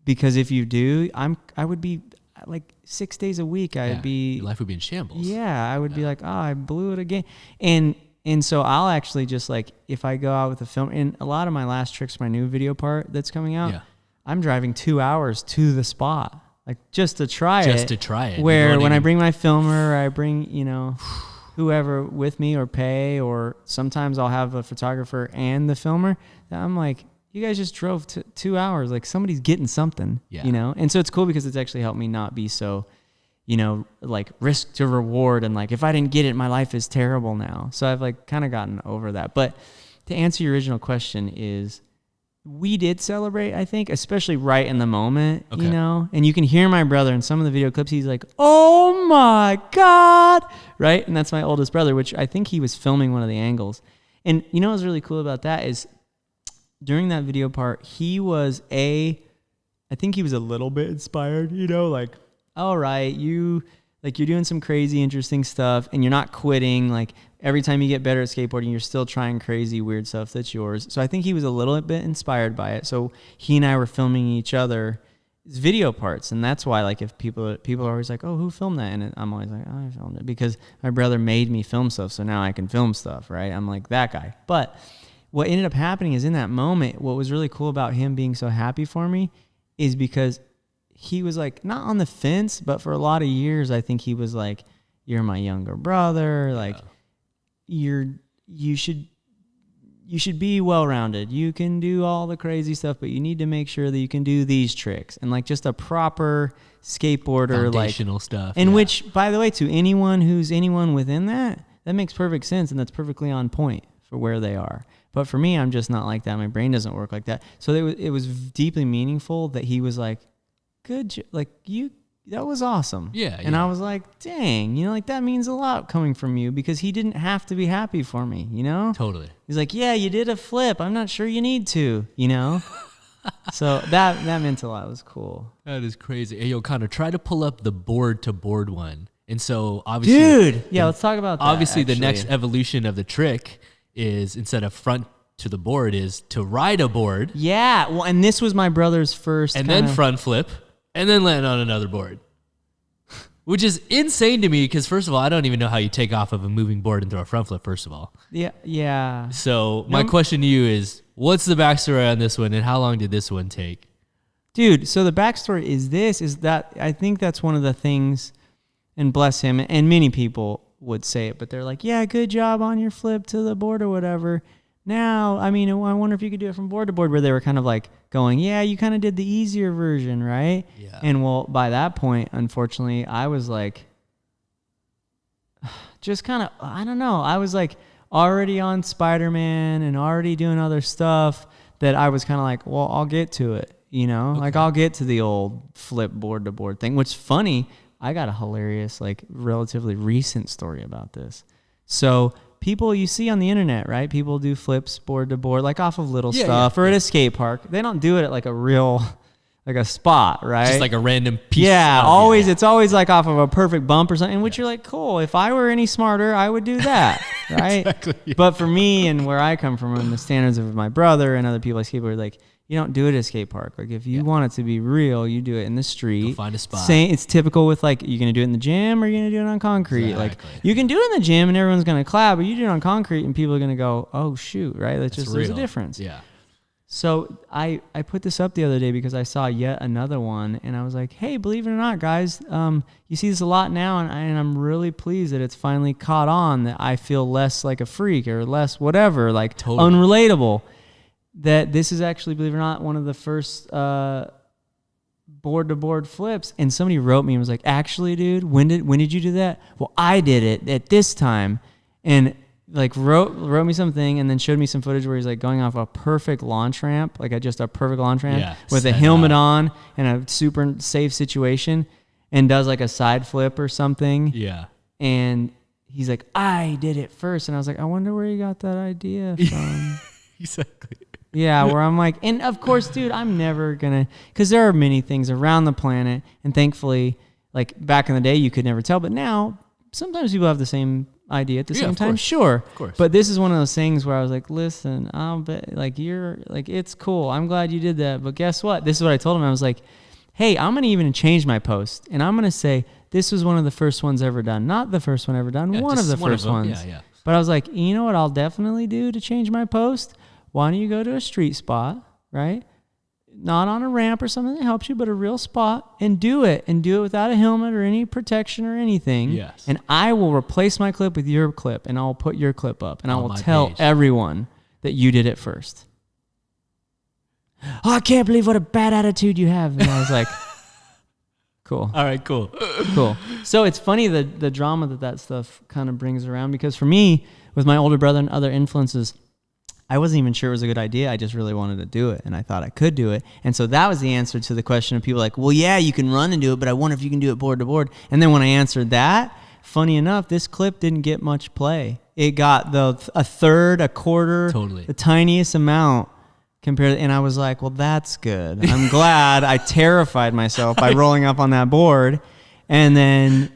Because if you do, I would be like 6 days a week. Your life would be in shambles. Yeah, I would be like, oh, I blew it again. And so I'll actually just like, if I go out with a film, and a lot of my last tricks, my new video part that's coming out, I'm driving 2 hours to the spot, like just to try it. Where when I bring my filmer, I bring, you know, whoever with me or pay, or sometimes I'll have a photographer and the filmer. I'm like, you guys just drove 2 hours. Like somebody's getting something, you know? And so it's cool because it's actually helped me not be so, you know, like risk to reward. And like, if I didn't get it, my life is terrible now. So I've like kind of gotten over that. But to answer your original question is, we did celebrate, I think, especially right in the moment, you know? And you can hear my brother in some of the video clips. He's like, oh my God, right? And that's my oldest brother, which I think he was filming one of the angles. And you know what's really cool about that is during that video part, I think he was a little bit inspired, you know, like, all right, you're doing some crazy, interesting stuff and you're not quitting. Like every time you get better at skateboarding, you're still trying crazy, weird stuff that's yours. So I think he was a little bit inspired by it. So he and I were filming each other's video parts. And that's why, like, if people are always like, oh, who filmed that? And I'm always like, oh, I filmed it because my brother made me film stuff. So now I can film stuff, right? I'm like that guy. But what ended up happening is in that moment, what was really cool about him being so happy for me is because he was like, not on the fence, but for a lot of years, I think he was like, you're my younger brother. Like you should be well-rounded. You can do all the crazy stuff, but you need to make sure that you can do these tricks and like just a proper skateboarder, foundational stuff. And which, by the way, to anyone who's anyone within that makes perfect sense. And that's perfectly on point for where they are. But for me, I'm just not like that. My brain doesn't work like that. So it was deeply meaningful that he was like, good, like that was awesome. Yeah. And I was like, dang, you know, like that means a lot coming from you because he didn't have to be happy for me, you know? Totally. He's like, yeah, you did a flip. I'm not sure you need to, you know? So that meant a lot. It was cool. That is crazy. Hey, yo, Connor, try to pull up the board to board one. And so obviously, dude, yeah, let's talk about that. Obviously, the next evolution of the trick is instead of front to the board is to ride a board. Yeah. Well, and this was my brother's first. And then front flip and then land on another board, which is insane to me because first of all, I don't even know how you take off of a moving board and throw a front flip, first of all. Yeah. Yeah. So my question to you is, what's the backstory on this one and how long did this one take? Dude, so the backstory is that I think that's one of the things, and bless him, and many people would say it, but they're like, yeah, good job on your flip to the board or whatever. Now, I mean, I wonder if you could do it from board to board, where they were kind of like going, yeah, you kind of did the easier version, right? Yeah. And well, by that point, unfortunately, I was like, just kind of, I don't know. I was like already on Spider-Man and already doing other stuff that I was kind of like, well, I'll get to it, you know? Like I'll get to the old flip board to board thing, which is funny. I got a hilarious, like relatively recent story about this. So people you see on the internet, right? People do flips board to board, like off of little stuff or at a skate park. They don't do it at like a real, like a spot, right? Just like a random piece. Yeah, always. It's always like off of a perfect bump or something, which you're like, cool. If I were any smarter, I would do that, right? Exactly. But for me and where I come from and the standards of my brother and other people I skateboard, like, you don't do it at a skate park. Like if you want it to be real, you do it in the street. Go find a spot. It's typical with like, you're going to do it in the gym or you're going to do it on concrete. Exactly. Like you can do it in the gym and everyone's going to clap, but you do it on concrete and people are going to go, oh shoot, right? There's a difference. Yeah. So I put this up the other day because I saw yet another one and I was like, hey, believe it or not, guys, you see this a lot now and I'm really pleased that it's finally caught on, that I feel less like a freak or less whatever, like unrelatable. That this is actually, believe it or not, one of the first board-to-board flips. And somebody wrote me and was like, actually, dude, when did you do that? Well, I did it at this time. And like wrote me something and then showed me some footage where he's like going off a perfect launch ramp, like just a perfect launch ramp with a helmet on and a super safe situation and does like a side flip or something. Yeah. And he's like, I did it first. And I was like, I wonder where you got that idea from. Exactly. Yeah, where I'm like, and of course, dude, I'm never gonna, because there are many things around the planet, and thankfully, like back in the day, you could never tell, but now sometimes people have the same idea at the same time. Sure, of course. But this is one of those things where I was like, listen, I'll bet, like you're like, it's cool. I'm glad you did that, but guess what? This is what I told him. I was like, hey, I'm gonna even change my post, and I'm gonna say this was one of the first ones ever done, not the first one ever done, one of the first ones. Yeah. But I was like, you know what? I'll definitely do to change my post. Why don't you go to a street spot, right? Not on a ramp or something that helps you, but a real spot, and do it without a helmet or any protection or anything. Yes. And I will replace my clip with your clip, and I'll put your clip up, and I will tell page. everyone that you did it first. Oh, I can't believe what a bad attitude you have. And I was like, cool. All right, cool. Cool. So it's funny the drama that stuff kind of brings around, because for me, with my older brother and other influences, I wasn't even sure it was a good idea. I just really wanted to do it, and I thought I could do it. And so that was the answer to the question of people like, well, yeah, you can run and do it, but I wonder if you can do it board to board. And then when I answered that, funny enough, this clip didn't get much play. It got a third, a quarter, the tiniest amount compared. And I was like, well, that's good. I'm glad I terrified myself by rolling up on that board. And then,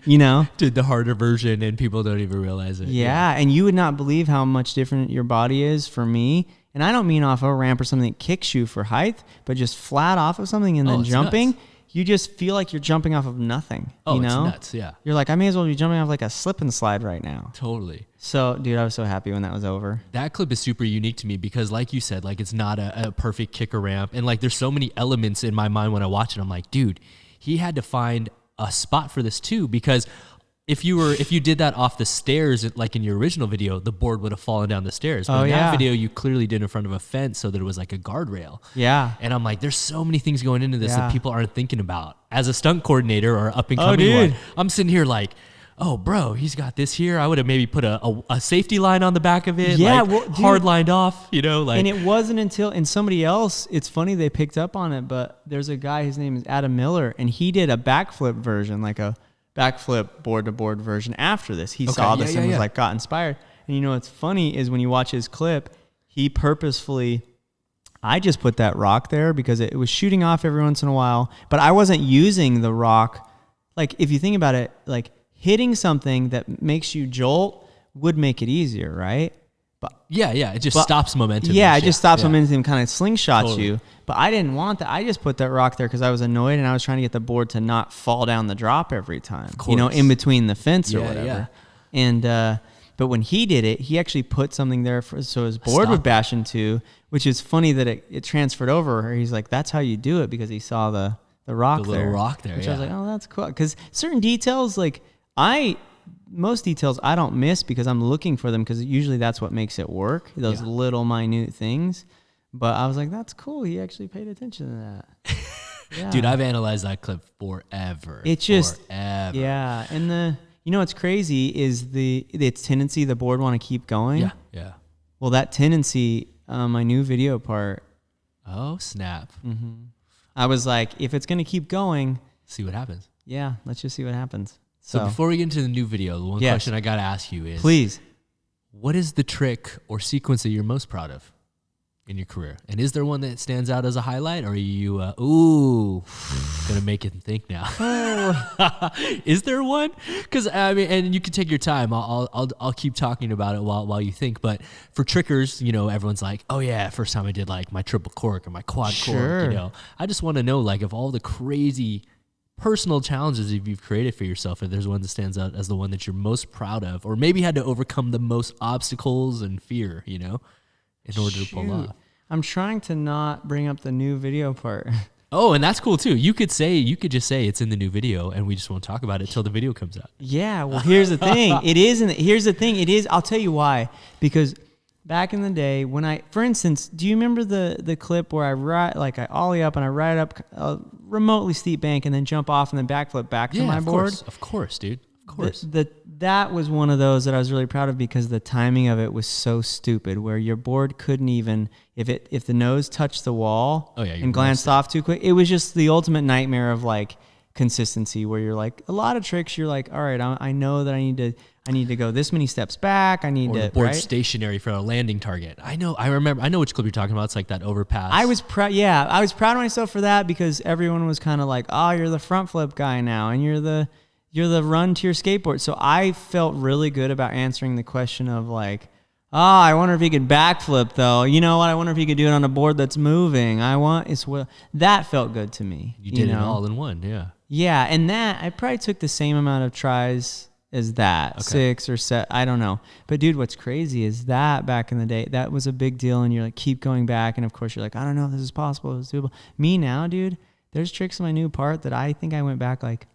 did the harder version, and people don't even realize it. Yeah, and you would not believe how much different your body is for me. And I don't mean off a ramp or something that kicks you for height, but just flat off of something and then jumping. Nuts. You just feel like you're jumping off of nothing. Oh, you know? It's nuts, yeah. You're like, I may as well be jumping off like a slip and slide right now. Totally. So, dude, I was so happy when that was over. That clip is super unique to me because, like you said, like it's not a perfect kicker ramp. And like there's so many elements in my mind when I watch it. I'm like, dude, he had to find a spot for this too, because if you did that off the stairs, like in your original video, the board would have fallen down the stairs. But in that video, you clearly did it in front of a fence so that it was like a guardrail. Yeah. And I'm like, there's so many things going into this that people aren't thinking about. As a stunt coordinator or up and coming one, I'm sitting here like, oh, bro, he's got this here. I would have maybe put a safety line on the back of it. Yeah, like, well, dude, hard lined off, like. And it wasn't until, and somebody else, it's funny they picked up on it, but there's a guy, his name is Adam Miller, and he did a backflip version, like a backflip board-to-board version after this. He saw this and was like, got inspired. And what's funny is when you watch his clip, he purposefully, I just put that rock there because it was shooting off every once in a while, but I wasn't using the rock. Like, if you think about it, like, hitting something that makes you jolt would make it easier, right? But it just stops momentum. Yeah, it just stops momentum, kind of slingshots you. But I didn't want that. I just put that rock there because I was annoyed and I was trying to get the board to not fall down the drop every time. In between the fence or whatever. Yeah. And but when he did it, he actually put something there so his board would bash into, which is funny that it transferred over. He's like, that's how you do it, because he saw the rock there. The little rock there, which I was like, oh, that's cool. Because certain details, like, most details I don't miss because I'm looking for them, because usually that's what makes it work, those little minute things. But I was like, that's cool. He actually paid attention to that. Dude, I've analyzed that clip forever. It just, forever. Yeah. And You know what's crazy is its tendency, the board want to keep going. Yeah, yeah. Well, that tendency, my new video part. Oh, snap. Mm-hmm. I was like, if it's going to keep going. See what happens. Yeah, let's just see what happens. So before we get into the new video, the one question I got to ask you is. Please. What is the trick or sequence that you're most proud of in your career? And is there one that stands out as a highlight, or are you, gonna make it think now? Is there one? Because I mean, and you can take your time. I'll keep talking about it while you think. But for trickers, you know, everyone's like, oh yeah, first time I did like my triple cork or my quad cork. You know, I just want to know, like, of all the crazy personal challenges you've created for yourself, if there's one that stands out as the one that you're most proud of, or maybe had to overcome the most obstacles and fear, you know, in order to pull off. I'm trying to not bring up the new video part. Oh, and that's cool too. You could just say it's in the new video, and we just won't talk about it till the video comes out. Yeah. Well, here's the thing. Here's the thing. It is. I'll tell you why. Because back in the day, when for instance, do you remember the clip where I ollie up and I ride up a remotely steep bank and then jump off and then backflip back to my board? Of course, dude. Of course. That was one of those that I was really proud of, because the timing of it was so stupid, where your board couldn't even, if the nose touched the wall and glanced off too quick, it was just the ultimate nightmare of like consistency, where you're like, a lot of tricks, you're like, all right, I know that I need to go this many steps back. I need to board stationary for a landing target. I know which clip you're talking about. It's like that overpass. I was proud of myself for that, because everyone was kind of like, oh, you're the front flip guy now, and you're the run to your skateboard. So I felt really good about answering the question of like, oh, I wonder if he could backflip though. You know what? I wonder if he could do it on a board that's moving. That felt good to me. You did it all in one, yeah. Yeah, and that I probably took the same amount of tries as that, 6 or 7. I don't know. But dude, what's crazy is that back in the day, that was a big deal, and you're like, keep going back, and of course you're like, I don't know if this is possible, it's doable. Me now, dude, there's tricks in my new part that I think I went back like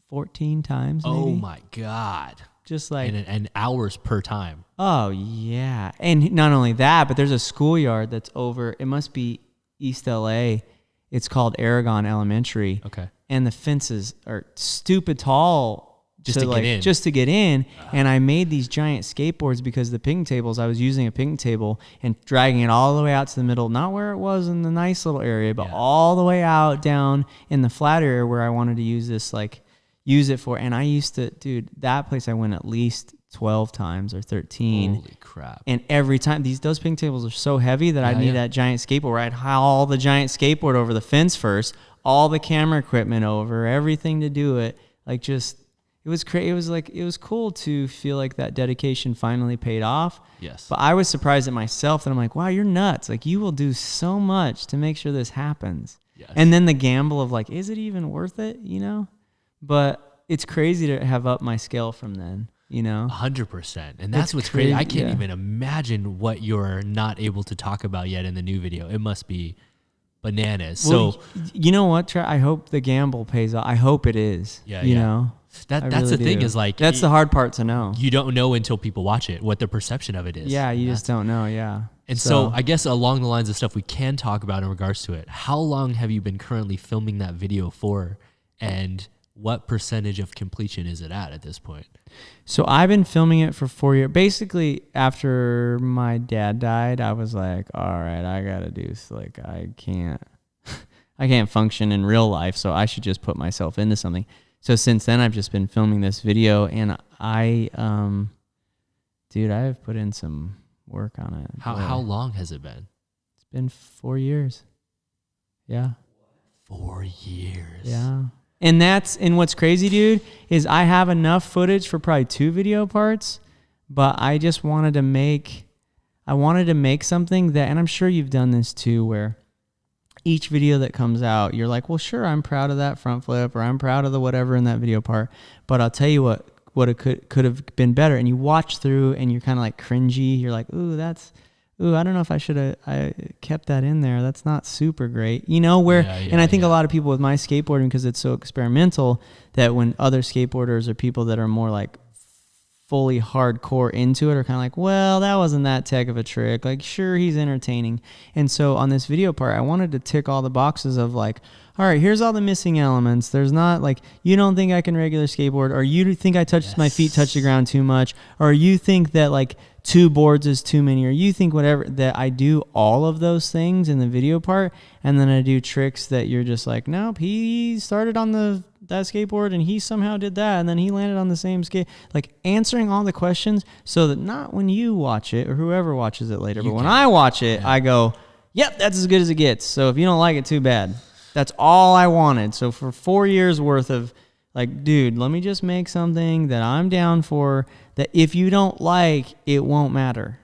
14 times. Maybe. Oh my God. Just like and hours per time. Oh yeah. And not only that, but there's a schoolyard that's over, it must be East LA. It's called Aragon Elementary. Okay. And the fences are stupid tall just to get in. And I made these giant skateboards because the picnic tables, I was using a picnic table and dragging it all the way out to the middle, not where it was in the nice little area, but all the way out down in the flat area where I wanted to use it for. And I used to, dude, that place I went at least 12 times or 13. Holy crap. And every time, those picnic tables are so heavy that I'd need that giant skateboard where I'd haul the giant skateboard over the fence first, all the camera equipment over, everything to do it. Like just, it was crazy. It was cool to feel like that dedication finally paid off. Yes. But I was surprised at myself that I'm like, wow, you're nuts. Like you will do so much to make sure this happens. Yes. And then the gamble of like, is it even worth it? You know? But it's crazy to have upped my scale from then, you know? 100%. And that's what's crazy. I can't even imagine what you're not able to talk about yet in the new video. It must be bananas. Well, so, you know what? I hope the gamble pays off. I hope it is. Yeah. You know? That's really the thing is like... That's the hard part to know. You don't know until people watch it, what their perception of it is. Yeah, you just don't know, yeah. And so I guess along the lines of stuff we can talk about in regards to it, how long have you been currently filming that video for? And what percentage of completion is it at this point? So I've been filming it for 4 years. Basically, after my dad died, I was like, all right, I got to do, like, I can't function in real life, so I should just put myself into something. So since then, I've just been filming this video, and I've put in some work on it. How long has it been? It's been 4 years. Yeah. 4 years. Yeah. And what's crazy, dude, is I have enough footage for probably 2 video parts, but I just wanted to make something that, and I'm sure you've done this too, where each video that comes out, you're like, well, sure, I'm proud of that front flip, or I'm proud of the whatever in that video part, but I'll tell you what it could have been better. And you watch through and you're kind of like cringy. You're like, I don't know if I kept that in there. That's not super great. You know, and I think a lot of people with my skateboarding, because it's so experimental, that when other skateboarders or people that are more like fully hardcore into it are kind of like, well, that wasn't that tech of a trick. Like, sure, he's entertaining. And so on this video part, I wanted to tick all the boxes of like, all right, here's all the missing elements. There's not like, you don't think I can regular skateboard, or you think my feet touch the ground too much, or you think that like 2 boards is too many, or you think whatever, that I do all of those things in the video part. And then I do tricks that you're just like, nope, he started on that skateboard and he somehow did that, and then he landed on the same skate. Like, answering all the questions so that not when you watch it or whoever watches it later, but when I watch it, I go, yep, that's as good as it gets. So if you don't like it, too bad. That's all I wanted. So for 4 years worth of like, dude, let me just make something that I'm down for, that if you don't like, it won't matter.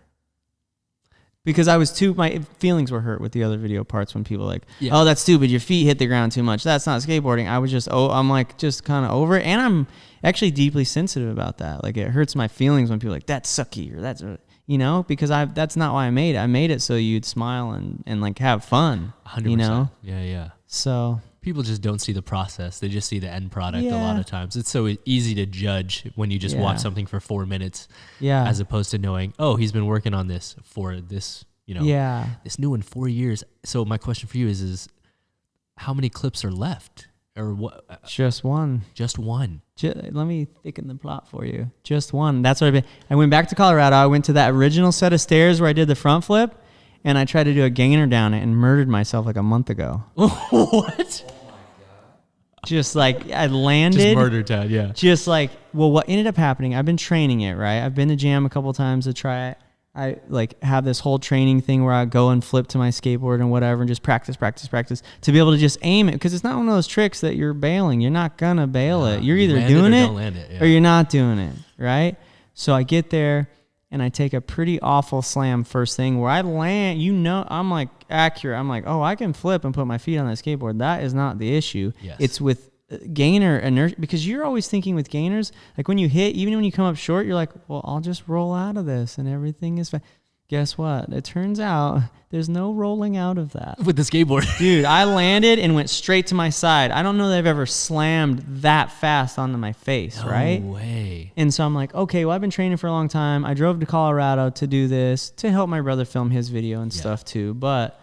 Because my feelings were hurt with the other video parts when people like, oh, that's stupid, your feet hit the ground too much, that's not skateboarding. I was just, I'm like, just kind of over it. And I'm actually deeply sensitive about that. Like, it hurts my feelings when people are like, that's sucky, or that's, you know, because that's not why I made it. I made it so you'd smile and like have fun, 100%. You know? Yeah. So people just don't see the process. They just see the end product a lot of times. It's so easy to judge when you just watch something for 4 minutes, as opposed to knowing, oh, he's been working on this for this, you know, this new one 4 years. So my question for you is how many clips are left, or what? Just one. Just one. Let me thicken the plot for you. Just one. That's what I went back to Colorado. I went to that original set of stairs where I did the front flip, and I tried to do a gainer down it and murdered myself like a month ago. What? Just like, I landed. Just murder Ted, yeah. Just like, well, what ended up happening, I've been training it, right? I've been to jam a couple times to try it. I like have this whole training thing where I go and flip to my skateboard and whatever and just practice to be able to just aim it. Because it's not one of those tricks that you're bailing. You're not going to bail it. You're either doing it or you're not doing it, right? So I get there and I take a pretty awful slam first thing where I land, you know, I'm like accurate. I'm like, oh, I can flip and put my feet on that skateboard. That is not the issue. Yes. It's with gainer inertia, because you're always thinking with gainers, like when you hit, even when you come up short, you're like, well, I'll just roll out of this and everything is fine. Guess what? It turns out there's no rolling out of that. With the skateboard. Dude, I landed and went straight to my side. I don't know that I've ever slammed that fast onto my face, right? No way. And so I'm like, okay, well, I've been training for a long time. I drove to Colorado to do this, to help my brother film his video and stuff too. But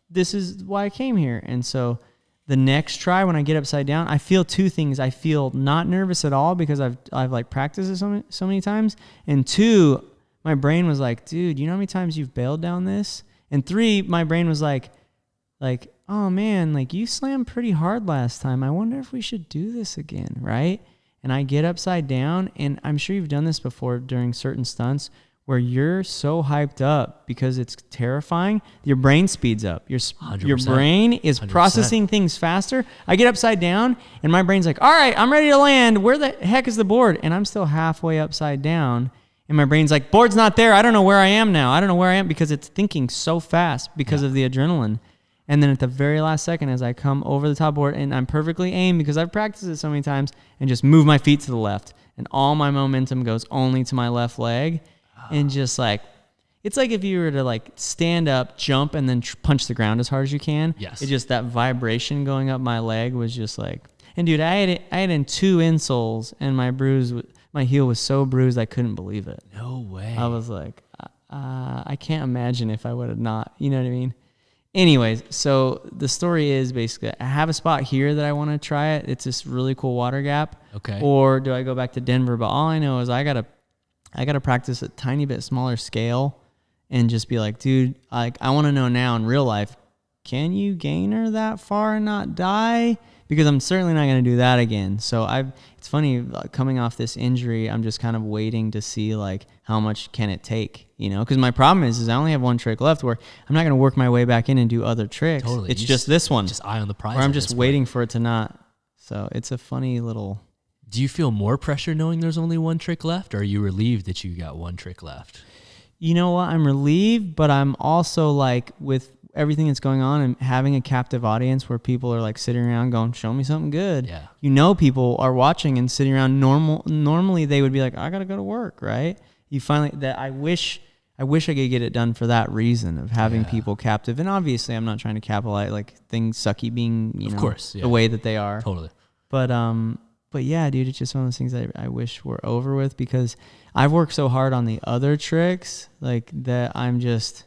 this is why I came here. And so the next try, when I get upside down, I feel 2 things. I feel not nervous at all because I've like practiced it so many times. And 2, my brain was like, dude, you know how many times you've bailed down this? And 3, my brain was like, oh man, like you slammed pretty hard last time. I wonder if we should do this again, right? And I get upside down, and I'm sure you've done this before during certain stunts where you're so hyped up because it's terrifying, your brain speeds up. Your brain is 100%. Processing things faster. I get upside down, and my brain's like, all right, I'm ready to land. Where the heck is the board? And I'm still halfway upside down. And my brain's like, board's not there. I don't know where I am now. I don't know where I am, because it's thinking so fast because of the adrenaline. And then at the very last second, as I come over the top board and I'm perfectly aimed because I've practiced it so many times, and just move my feet to the left, and all my momentum goes only to my left leg. And just like, it's like if you were to like stand up, jump, and then punch the ground as hard as you can. Yes. It just, that vibration going up my leg was just like, and dude, I had in 2 insoles, and my heel was so bruised I couldn't believe it. No way. I was like, I can't imagine if I would have not, you know what I mean? Anyways, so the story is basically, I have a spot here that I want to try it. It's this really cool water gap. Okay. Or do I go back to Denver? But all I know is I gotta practice a tiny bit smaller scale, and just be like, dude, I want to know now in real life, can you gainer that far and not die? Because I'm certainly not going to do that again. So it's funny, coming off this injury, I'm just kind of waiting to see like how much can it take, you know? Because my problem is I only have 1 trick left, where I'm not going to work my way back in and do other tricks. Totally. It's just this one. Just eye on the prize. Or I'm just waiting for it to not. So it's a funny little. Do you feel more pressure knowing there's only 1 trick left, or are you relieved that you got 1 trick left? You know what? I'm relieved, but I'm also like, with everything that's going on and having a captive audience where people are like sitting around going, show me something good. Yeah. You know, people are watching and sitting around. Normally they would be like, I got to go to work, right? You finally, that I wish I could get it done for that reason of having people captive. And obviously I'm not trying to capitalize like things sucky being, you know, of course, the way that they are. Totally. But But yeah, dude, it's just one of those things I wish were over with, because I've worked so hard on the other tricks, like that I'm just,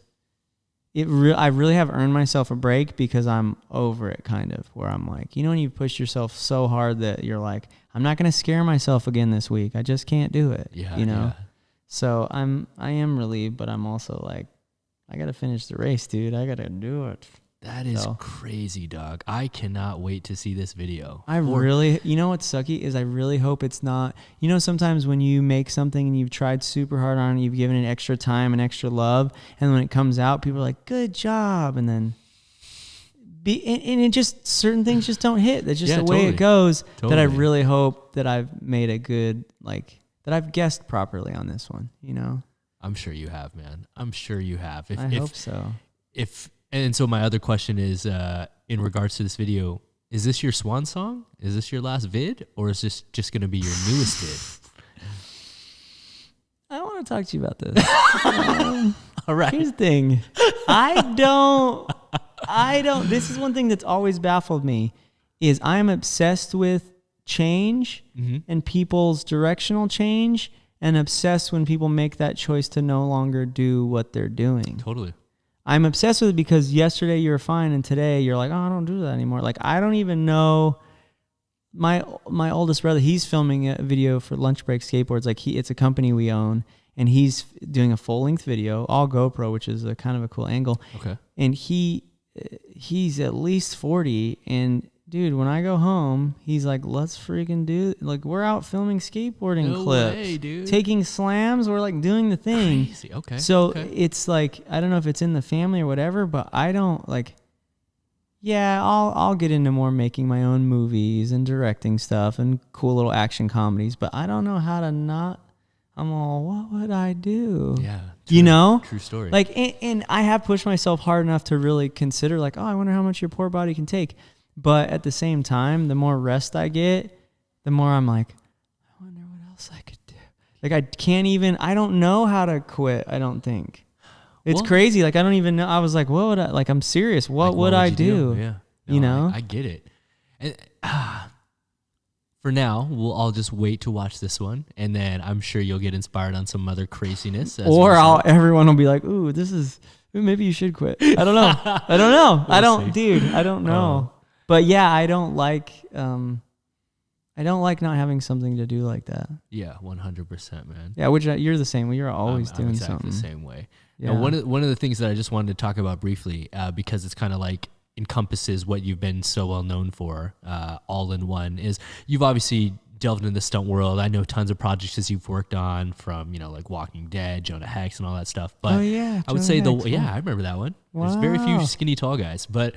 I really have earned myself a break, because I'm over it, kind of, where I'm like, when you push yourself so hard that you're like, I'm not going to scare myself again this week. I just can't do it. Yeah. Yeah. Yeah. So I am relieved, but I'm also like, I got to finish the race, dude. I got to do it. That is crazy, dog. I cannot wait to see this video. Really, what's sucky is I really hope it's not, sometimes when you make something and you've tried super hard on it, you've given it extra time and extra love, and when it comes out, people are like, good job. And then and it just, certain things just don't hit. That's just the way it goes. That I really hope that I've made a good, that I've guessed properly on this one, I'm sure you have, man. I'm sure you have. I hope so. And so my other question is, in regards to this video, is this your swan song? Is this your last vid? Or is this just going to be your newest vid? I want to talk to you about this. All right. Here's the thing. I don't, this is one thing that's always baffled me, is I am obsessed with change and people's directional change, and obsessed when people make that choice to no longer do what they're doing. Totally. I'm obsessed with it because yesterday you were fine and today you're like, oh, I don't do that anymore. Like, I don't even know. My oldest brother, he's filming a video for Lunch Break Skateboards. Like, it's a company we own, and he's doing a full length video, all GoPro, which is a kind of a cool angle. Okay. And he's at least 40, and dude, when I go home, he's like, let's freaking do, like, we're out filming skateboarding clips. Way, dude. Taking slams. We're like doing the thing. Crazy. Okay. So it's like, I don't know if it's in the family or whatever, but I don't like, yeah, I'll get into more making my own movies and directing stuff and cool little action comedies, but I don't know how to not, I'm all, what would I do? Yeah. True, True story. Like, and I have pushed myself hard enough to really consider, like, oh, I wonder how much your poor body can take. But at the same time, the more rest I get, the more I'm like, I wonder what else I could do. Like, I don't know how to quit, I don't think. It's crazy. Like, I don't even know. I was like, what would I, like, I'm serious. What would I do? Yeah. No, you know? I get it. And for now, we'll all just wait to watch this one. And then I'm sure you'll get inspired on some other craziness. Or everyone will be like, ooh, maybe you should quit. I don't know. I don't know. I don't know. But yeah, I don't like not having something to do like that. Yeah, 100%, man. Yeah, which you're the same way. You're always doing exactly something the same way. Yeah. Now, one of the things that I just wanted to talk about briefly, because it's kind of like encompasses what you've been so well known for, all in one, is you've obviously delved into the stunt world. I know tons of projects that you've worked on, from like Walking Dead, Jonah Hex, and all that stuff. But I would say I remember that one. Wow. There's very few skinny tall guys, but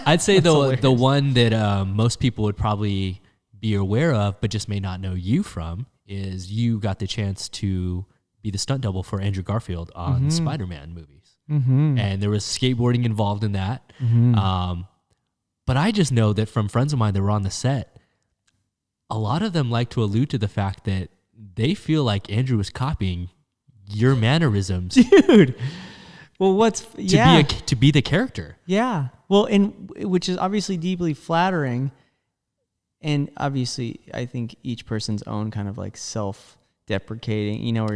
I'd say the one that most people would probably be aware of, but just may not know you from, is you got the chance to be the stunt double for Andrew Garfield on Spider-Man movies, and there was skateboarding involved in that. But I just know that from friends of mine that were on the set, a lot of them like to allude to the fact that they feel like Andrew was copying your mannerisms. Dude. Well, to be the character. Yeah. Well, which is obviously deeply flattering. And obviously, I think each person's own kind of like self-deprecating, where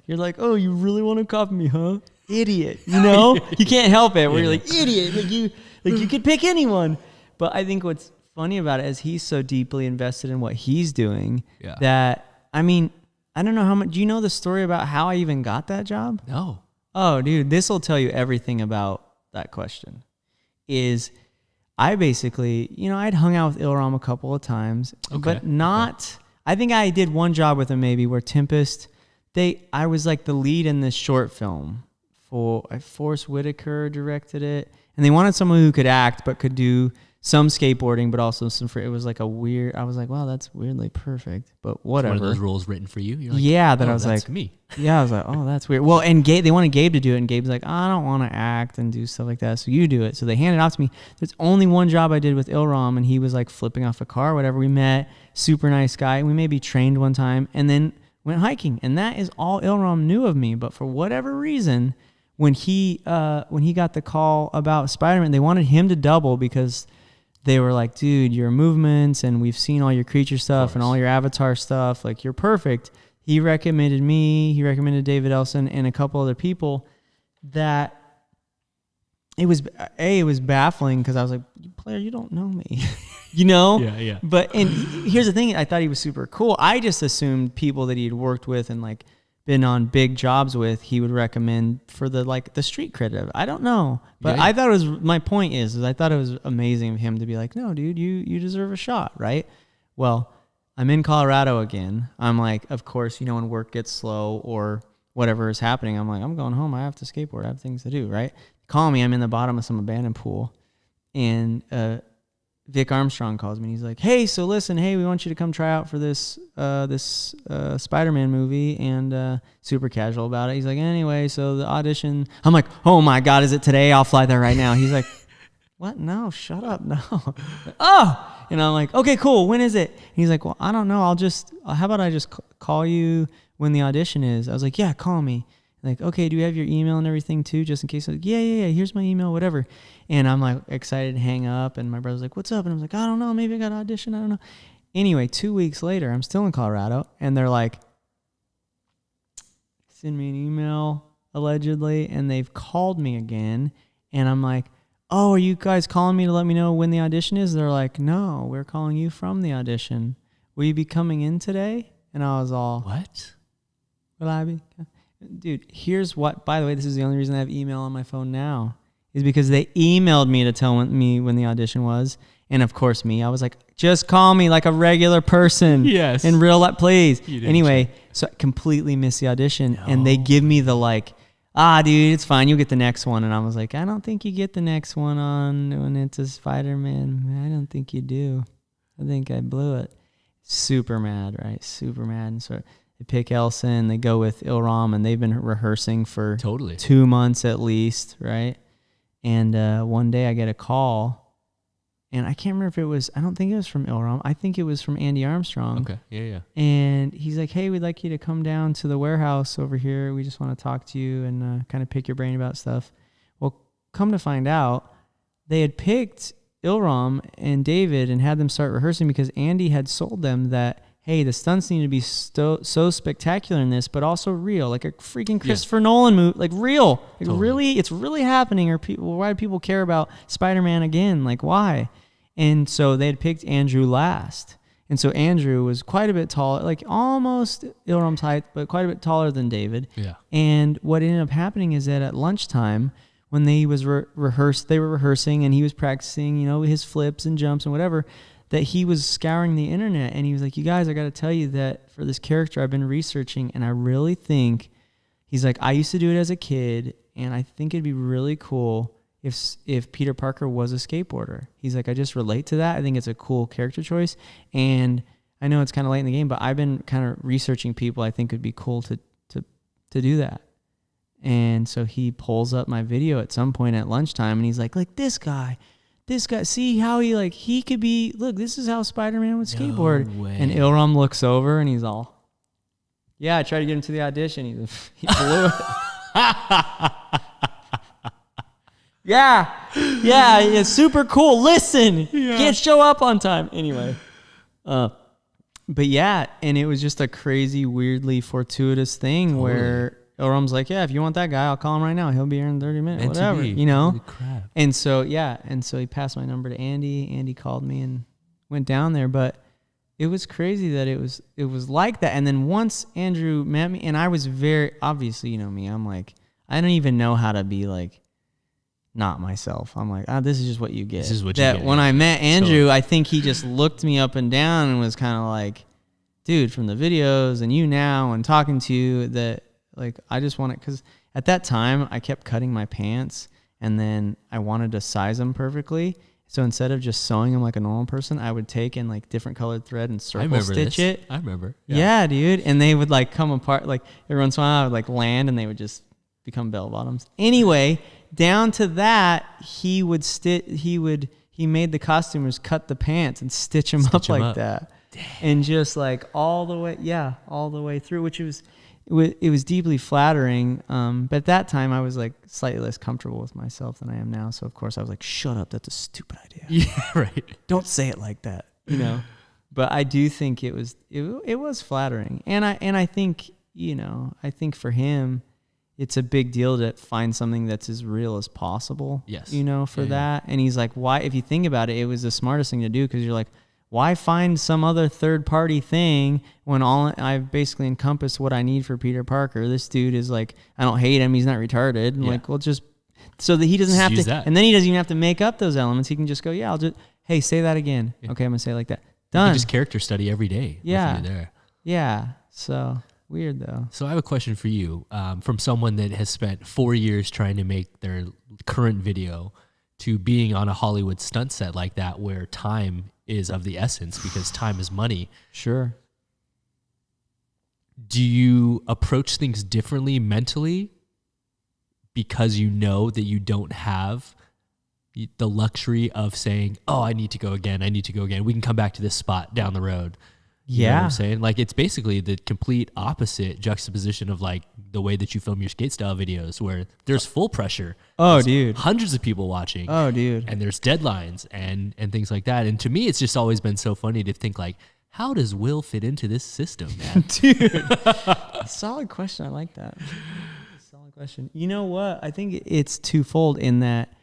you're like, oh, you really want to copy me, huh? Idiot. You can't help it. Where you're like, idiot. Like you could pick anyone. But I think what's funny about it is he's so deeply invested in what he's doing that, I mean, I don't know how much. Do you know the story about how I even got that job? No. Oh, dude, this will tell you everything about that question. Is I basically, I'd hung out with Ilram a couple of times, but not. I think I did one job with him maybe where Tempest. I was like the lead in this short film for Forrest Whitaker directed it, and they wanted someone who could act but could do some skateboarding, but also some free. It was like a weird. I was like, wow, that's weirdly perfect, but whatever. One of those roles written for you. You're like, yeah, that I was that's like, me. Yeah, I was like, oh, that's weird. Well, and they wanted Gabe to do it, and Gabe's like, I don't want to act and do stuff like that, so you do it. So they handed it off to me. There's only one job I did with Ilram, and he was like flipping off a car, whatever. We met, super nice guy. We maybe trained one time, and then went hiking, and that is all Ilram knew of me. But for whatever reason, when he got the call about Spider-Man, they wanted him to double because they were like, dude, your movements, and we've seen all your creature stuff and all your avatar stuff. Like, you're perfect. He recommended me. He recommended David Elson and a couple other people. That it was baffling because I was like, player, you don't know me, you know? Yeah. But, and here's the thing. I thought he was super cool. I just assumed people that he had worked with and like been on big jobs with, he would recommend for the street cred of it. I don't know. But I thought it was, my point is I thought it was amazing of him to be like, no, dude, you deserve a shot, right? Well, I'm in Colorado again. I'm like, of course, when work gets slow or whatever is happening, I'm like, I'm going home. I have to skateboard. I have things to do, right? Call me. I'm in the bottom of some abandoned pool. And Vic Armstrong calls me. And he's like, hey, so listen, we want you to come try out for this Spider-Man movie, and super casual about it. He's like, anyway, so the audition. I'm like, oh my God, is it today? I'll fly there right now. He's like, what? No, shut up. No. Oh, and I'm like, okay, cool. When is it? And he's like, well, I don't know. How about I just call you when the audition is? I was like, yeah, call me. Like, okay, do you have your email and everything too, just in case? Like, yeah, here's my email, whatever. And I'm like excited to hang up, and my brother's like, what's up? And I was like, I don't know, maybe I got an audition, I don't know. Anyway, 2 weeks later, I'm still in Colorado, and they're like, send me an email, allegedly, and they've called me again, and I'm like, oh, are you guys calling me to let me know when the audition is? They're like, no, we're calling you from the audition. Will you be coming in today? And I was all, what? Will I be? Dude, here's what, by the way, this is the only reason I have email on my phone now, is because they emailed me to tell me when the audition was. And of course I was like, just call me like a regular person. Yes. In real life, please. Anyway, so I completely missed the audition. No. And they give me the like, dude, it's fine. You'll get the next one. And I was like, I don't think you get the next one on when it's a Spider-Man. I don't think you do. I think I blew it. Super mad, right? Super mad. And so they pick Elson, they go with Ilram, and they've been rehearsing for 2 months at least, right? And one day I get a call, and I can't remember if it was, I don't think it was from Ilram. I think it was from Andy Armstrong. Okay, yeah. And he's like, hey, we'd like you to come down to the warehouse over here. We just want to talk to you and kind of pick your brain about stuff. Well, come to find out, they had picked Ilram and David and had them start rehearsing because Andy had sold them that, hey, the stunts need to be so spectacular in this, but also real, like a freaking Christopher Nolan movie, like real, like really, it's really happening. Or why do people care about Spider-Man again? Like, why? And so they had picked Andrew last, and so Andrew was quite a bit taller, like almost Ilram's height, but quite a bit taller than David. Yeah. And what ended up happening is that at lunchtime, when they was they were rehearsing, and he was practicing, his flips and jumps and whatever, that he was scouring the internet, and he was like, you guys, I got to tell you that for this character I've been researching, and I really think, he's like, I used to do it as a kid, and I think it'd be really cool if Peter Parker was a skateboarder. He's like, I just relate to that. I think it's a cool character choice, and I know it's kind of late in the game, but I've been kind of researching people I think would be cool to do that. And so he pulls up my video at some point at lunchtime, and he's like this guy, see how he could be, look, this is how Spider-Man would skateboard. No way. And Ilram looks over, and he's all, yeah, I tried to get him to the audition. He blew it. Yeah, it's super cool. Listen, can't show up on time. Anyway. But yeah, and it was just a crazy, weirdly fortuitous thing where Ilram's like, yeah, if you want that guy, I'll call him right now. He'll be here in 30 minutes, whatever, Holy crap. And so, he passed my number to Andy. Andy called me and went down there. But it was crazy that it was like that. And then once Andrew met me, and I was very, obviously, me, I'm like, I don't even know how to be like, not myself. I'm like, this is just what you get. This is what you get. When I met Andrew, I think he just looked me up and down and was kind of like, dude, from the videos and you now and talking to you, that like, I just want it, because at that time I kept cutting my pants, and then I wanted to size them perfectly. So instead of just sewing them like a normal person, I would take in like different colored thread and circle stitch it. I remember. Yeah, dude. And they would like come apart. Like every once in a while I would like land, and they would just become bell bottoms. Anyway, down to that, he made the costumers cut the pants and stitch them up like that. Dang. And just like all the way through, which was, was deeply flattering. But at that time I was like slightly less comfortable with myself than I am now. So of course I was like, shut up. That's a stupid idea. Yeah, right. Don't say it like that, you know? But I do think it was flattering. And I think, you know, I think for him, it's a big deal to find something that's as real as possible. Yes. You know, for that. And he's like, why, if you think about it, it was the smartest thing to do, because you're like, why find some other third party thing when all I've basically encompassed what I need for Peter Parker? This dude is like, I don't hate him. He's not retarded. And like, well, just so that he doesn't have to, and then he doesn't even have to make up those elements. He can just go, yeah, I'll just, hey, say that again. Yeah. Okay. I'm gonna say it like that. Done. You just character study every day. Yeah. There. Yeah. So weird though. So I have a question for you, from someone that has spent 4 years trying to make their current video to being on a Hollywood stunt set like that, where time is of the essence because time is money. Sure. Do you approach things differently mentally because you know that you don't have the luxury of saying, oh, I need to go again. I need to go again. We can come back to this spot down the road. You know what I'm saying? Like, it's basically the complete opposite juxtaposition of like the way that you film your skate style videos, where there's full pressure. Oh, dude. Hundreds of people watching. Oh, dude. And there's deadlines and things like that. And to me, it's just always been so funny to think like, how does Will fit into this system, man? Dude. Solid question. I like that. Solid question. You know what? I think it's twofold in that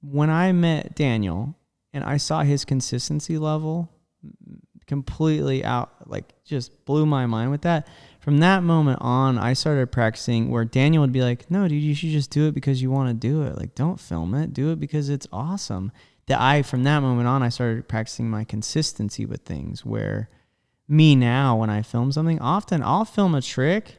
when I met Daniel and I saw his consistency level completely out, like just blew my mind with that. From that moment on, I started practicing where Daniel would be like, no, dude, you should just do it because you want to do it. Like, don't film it. Do it because it's awesome. From that moment on, I started practicing my consistency with things, where me now, when I film something, often I'll film a trick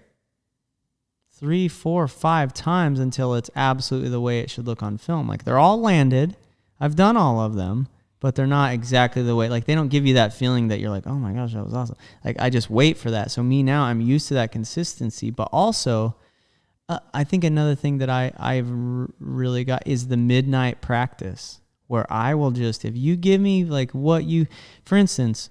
3, 4, 5 times until it's absolutely the way it should look on film. Like, they're all landed. I've done all of them, but they're not exactly the way, like they don't give you that feeling that you're like, oh my gosh, that was awesome. Like, I just wait for that. So me now, I'm used to that consistency, but also I think another thing that I've really got is the midnight practice, where I will just, if you give me like what you, for instance,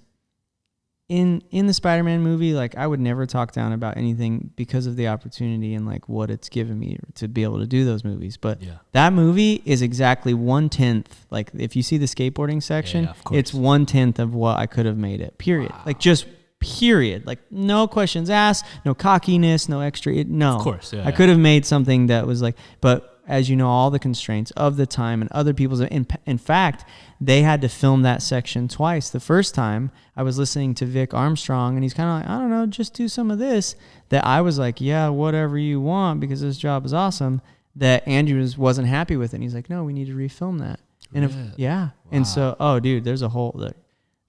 in the Spider-Man movie, like I would never talk down about anything because of the opportunity and like what it's given me to be able to do those movies. But that movie is exactly 1/10. Like if you see the skateboarding section, it's 1/10 of what I could have made it. Period. Wow. Like just period. Like no questions asked, no cockiness, no extra. No. Of course. I could have made something that was like, but as you know, all the constraints of the time and other people's, in fact, they had to film that section twice. The first time I was listening to Vic Armstrong and he's kind of like, I don't know, just do some of this, that I was like, yeah, whatever you want, because this job is awesome, that Andrew wasn't happy with it. And he's like, no, we need to refilm that. And wow. And so, oh dude, there's a whole,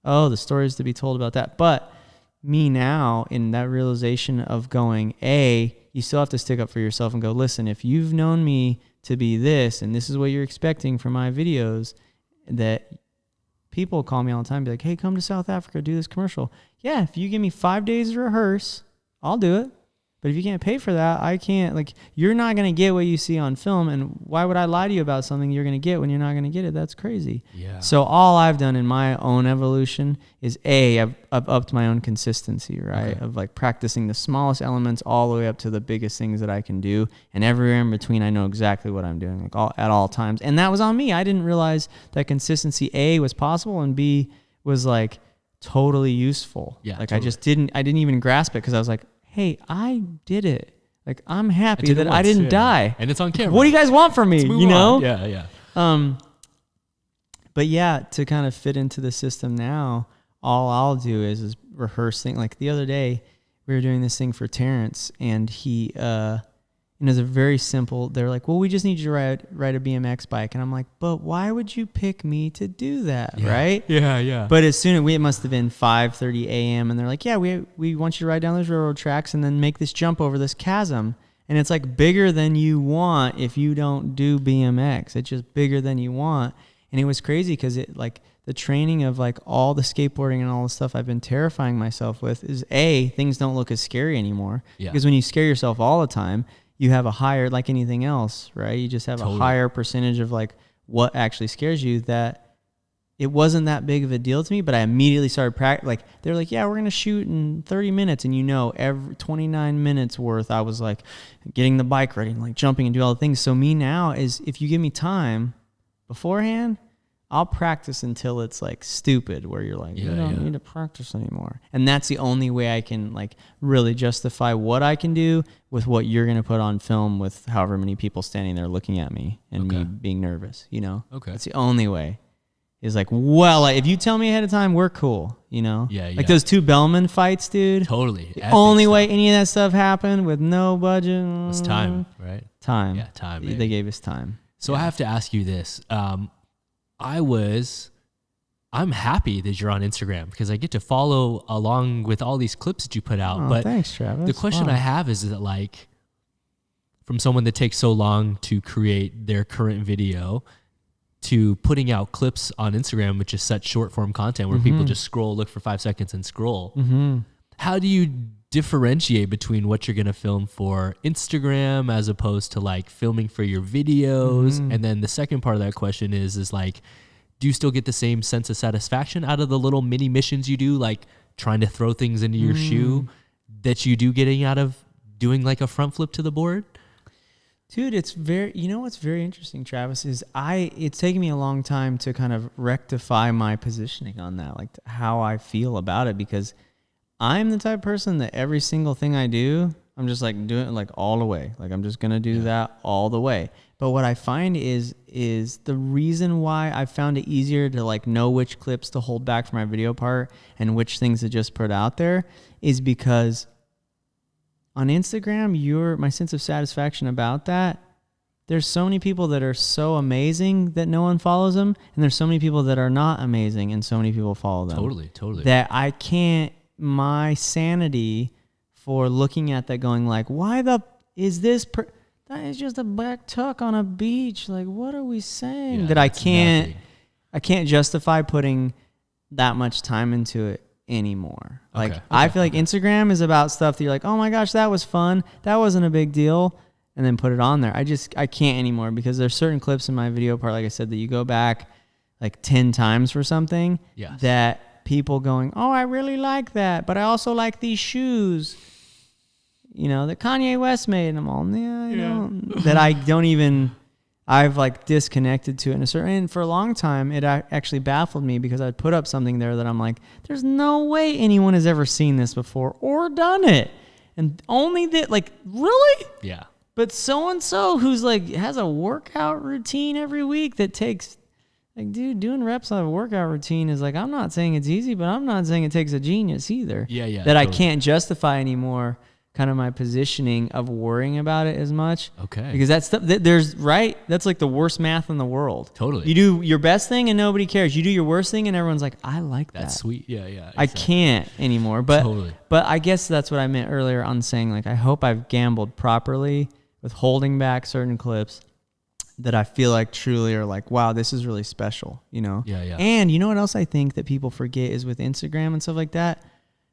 the stories to be told about that. But me now in that realization of going, you still have to stick up for yourself and go, listen, if you've known me to be this, and this is what you're expecting from my videos, that people call me all the time, be like, hey, come to South Africa, do this commercial. Yeah, if you give me 5 days to rehearse, I'll do it. But if you can't pay for that, I can't, like, you're not going to get what you see on film. And why would I lie to you about something you're going to get when you're not going to get it? That's crazy. Yeah. So all I've done in my own evolution is I've upped my own consistency, right? Okay. Of like practicing the smallest elements all the way up to the biggest things that I can do. And everywhere in between, I know exactly what I'm doing, like at all times. And that was on me. I didn't realize that consistency, A, was possible, and B, was like totally useful. Yeah. Like totally. I didn't even grasp it, because I was like, hey, I did it. Like, I'm happy that I didn't die. And it's on camera. What do you guys want from me? You know? On. Yeah. But yeah, to kind of fit into the system now, all I'll do is rehearse things. Like the other day, we were doing this thing for Terrence, and he, it was a very simple, they're like, well, we just need you to ride a BMX bike. And I'm like, but why would you pick me to do that, right? Yeah. But as soon as it must have been 5:30 a.m. and they're like, yeah, we want you to ride down those railroad tracks and then make this jump over this chasm. And it's like bigger than you want if you don't do BMX. It's just bigger than you want. And it was crazy because it like the training of like all the skateboarding and all the stuff I've been terrifying myself with is things don't look as scary anymore. Yeah. Because when you scare yourself all the time, you have a higher, like anything else, right? You just have a higher percentage of like what actually scares you, that it wasn't that big of a deal to me, but I immediately started like they're like, yeah, we're going to shoot in 30 minutes. And every 29 minutes worth, I was like getting the bike ready and like jumping and do all the things. So me now is if you give me time beforehand, I'll practice until it's like stupid where you're like, you don't need to practice anymore. And that's the only way I can like really justify what I can do with what you're going to put on film with however many people standing there looking at me and me being nervous, Okay. That's the only way. Is like, well, like, if you tell me ahead of time, we're cool, Yeah. Like those 2 Bellman fights, dude. Totally. The only way any of that stuff happened with no budget was time, right? Time. Yeah, time. Baby. They gave us time. So I have to ask you this. I'm happy that you're on Instagram because I get to follow along with all these clips that you put out. But thanks, Travis. The question I have is that like, from someone that takes so long to create their current video to putting out clips on Instagram, which is such short form content where people just scroll, look for 5 seconds and scroll. How do you differentiate between what you're going to film for Instagram as opposed to like filming for your videos? And then the second part of that question is like, do you still get the same sense of satisfaction out of the little mini missions you do, like trying to throw things into your shoe that you do getting out of doing like a front flip to the board? Dude, it's what's very interesting, Travis, is it's taken me a long time to kind of rectify my positioning on that, like how I feel about it, because I'm the type of person that every single thing I do, I'm just like doing it like all the way. Like I'm just going to do that all the way. But what I find is the reason why I found it easier to like know which clips to hold back for my video part and which things to just put out there is because on Instagram, my sense of satisfaction about that, there's so many people that are so amazing that no one follows them, and there's so many people that are not amazing and so many people follow them. Totally. That I can't, my sanity for looking at that going like, why is this, that is just a back tuck on a beach. Like, what are we saying? Yeah, that I can't justify putting that much time into it anymore. Like I feel like Instagram is about stuff that you're like, oh my gosh, that was fun, that wasn't a big deal, and then put it on there. I can't anymore because there's certain clips in my video part, like I said, that you go back like 10 times for something that people going, oh, I really like that, but I also like these shoes, that Kanye West made, and I'm all, that I don't even, I've like disconnected to it and for a long time it actually baffled me because I'd put up something there that I'm like, there's no way anyone has ever seen this before or done it, and only that, like, really? Yeah. But so and so who's like has a workout routine every week that takes, like, dude, doing reps on a workout routine is like, I'm not saying it's easy, but I'm not saying it takes a genius either. Yeah. That totally. I can't justify anymore kind of my positioning of worrying about it as much. Okay. Because that's that's like the worst math in the world. Totally. You do your best thing and nobody cares. You do your worst thing and everyone's like, I like that. That's sweet. Yeah. Exactly. I can't anymore. But totally. But I guess that's what I meant earlier on saying, like, I hope I've gambled properly with holding back certain clips that I feel like truly are like, wow, this is really special, Yeah. And you know what else I think that people forget is with Instagram and stuff like that,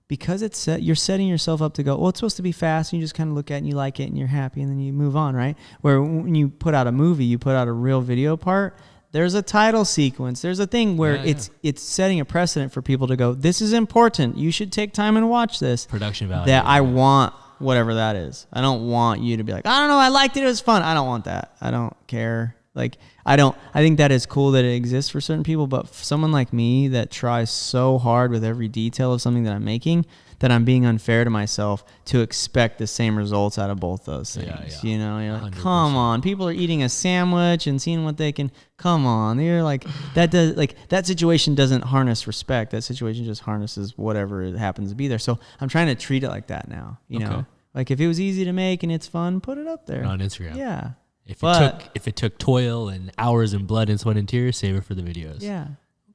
because you're setting yourself up to go, well, it's supposed to be fast, and you just kind of look at it and you like it and you're happy and then you move on, right? Where when you put out a movie, you put out a real video part, there's a title sequence, there's a thing where it's setting a precedent for people to go, this is important, you should take time and watch this. Production value. That I want whatever that is. I don't want you to be like, I don't know, I liked it, it was fun. I don't want that. I don't care. Like, I think that is cool that it exists for certain people, but for someone like me that tries so hard with every detail of something that I'm making, that I'm being unfair to myself to expect the same results out of both those things. You're like, 100%. Come on, people are eating a sandwich and seeing what they can, come on. You're like, that situation doesn't harness respect. That situation just harnesses whatever it happens to be there. So I'm trying to treat it like that now, know? Like, if it was easy to make and it's fun, put it up there. On Instagram. Yeah. If it took toil and hours and blood and sweat and tears, save it for the videos. Yeah.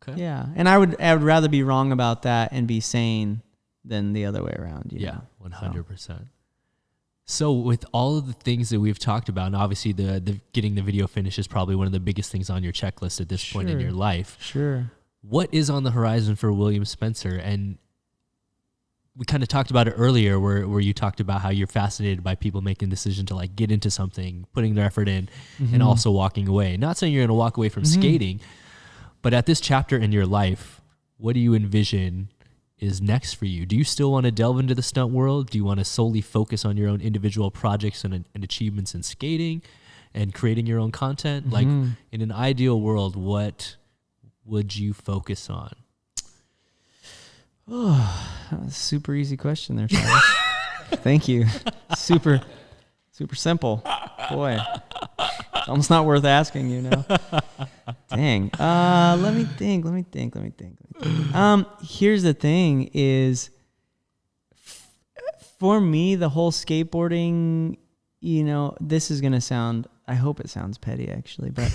Okay. Yeah. And I would rather be wrong about that and be sane than the other way around. Yeah, 100%. So with all of the things that we've talked about, and obviously the getting the video finished is probably one of the biggest things on your checklist at this point in your life. Sure. What is on the horizon for William Spencer? And we kind of talked about it earlier where you talked about how you're fascinated by people making the decision to like get into something, putting their effort in, and also walking away. Not saying you're going to walk away from skating, But at this chapter in your life, what do you envision is next for you? Do you still want to delve into the stunt world? Do you want to solely focus on your own individual projects and achievements in skating and creating your own content? Like in an ideal world, what would you focus on? Oh, super easy question there, Travis. Thank you. Super simple. Boy, it's almost not worth asking, you know. Dang. Let me think. Here's the thing is, for me, the whole skateboarding, you know, this is going to sound, I hope it sounds petty actually, but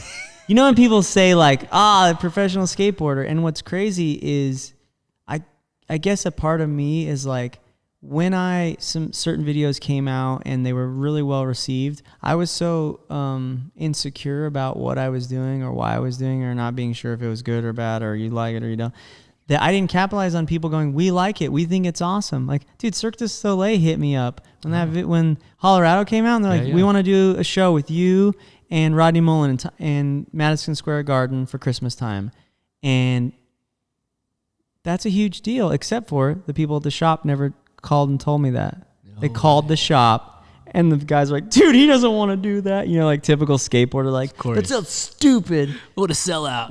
you know when people say like, a professional skateboarder, and what's crazy is I guess a part of me is like, when some certain videos came out and they were really well received, I was so insecure about what I was doing or why I was doing, or not being sure if it was good or bad, or you like it or you don't, that I didn't capitalize on people going, we like it, we think it's awesome. Like, dude, Cirque du Soleil hit me up when Colorado came out, and they're like, we want to do a show with you and Rodney Mullen in Madison Square Garden for Christmas time. And that's a huge deal, except for the people at the shop never called and told me that. They called the shop, and the guys were like, dude, he doesn't want to do that. You know, like typical skateboarder, like, that's so stupid. What a sellout.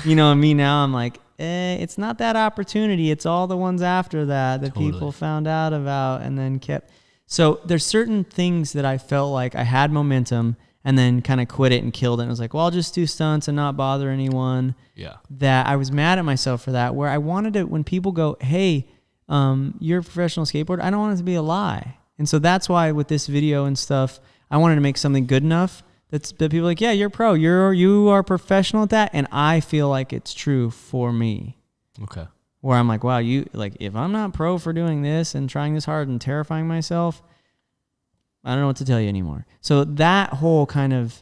You know, and me now, I'm like, it's not that opportunity. It's all the ones after that people found out about and then kept. So there's certain things that I felt like I had momentum and then kind of quit it and killed it. And I was like, well, I'll just do stunts and not bother anyone. Yeah. That I was mad at myself for that, where I wanted it when people go, hey, you're a professional skateboarder, I don't want it to be a lie. And so that's why with this video and stuff, I wanted to make something good enough that people are like, yeah, you're pro, you are professional at that, and I feel like it's true for me. Okay. Where I'm like, wow, if I'm not pro for doing this and trying this hard and terrifying myself, I don't know what to tell you anymore. So that whole kind of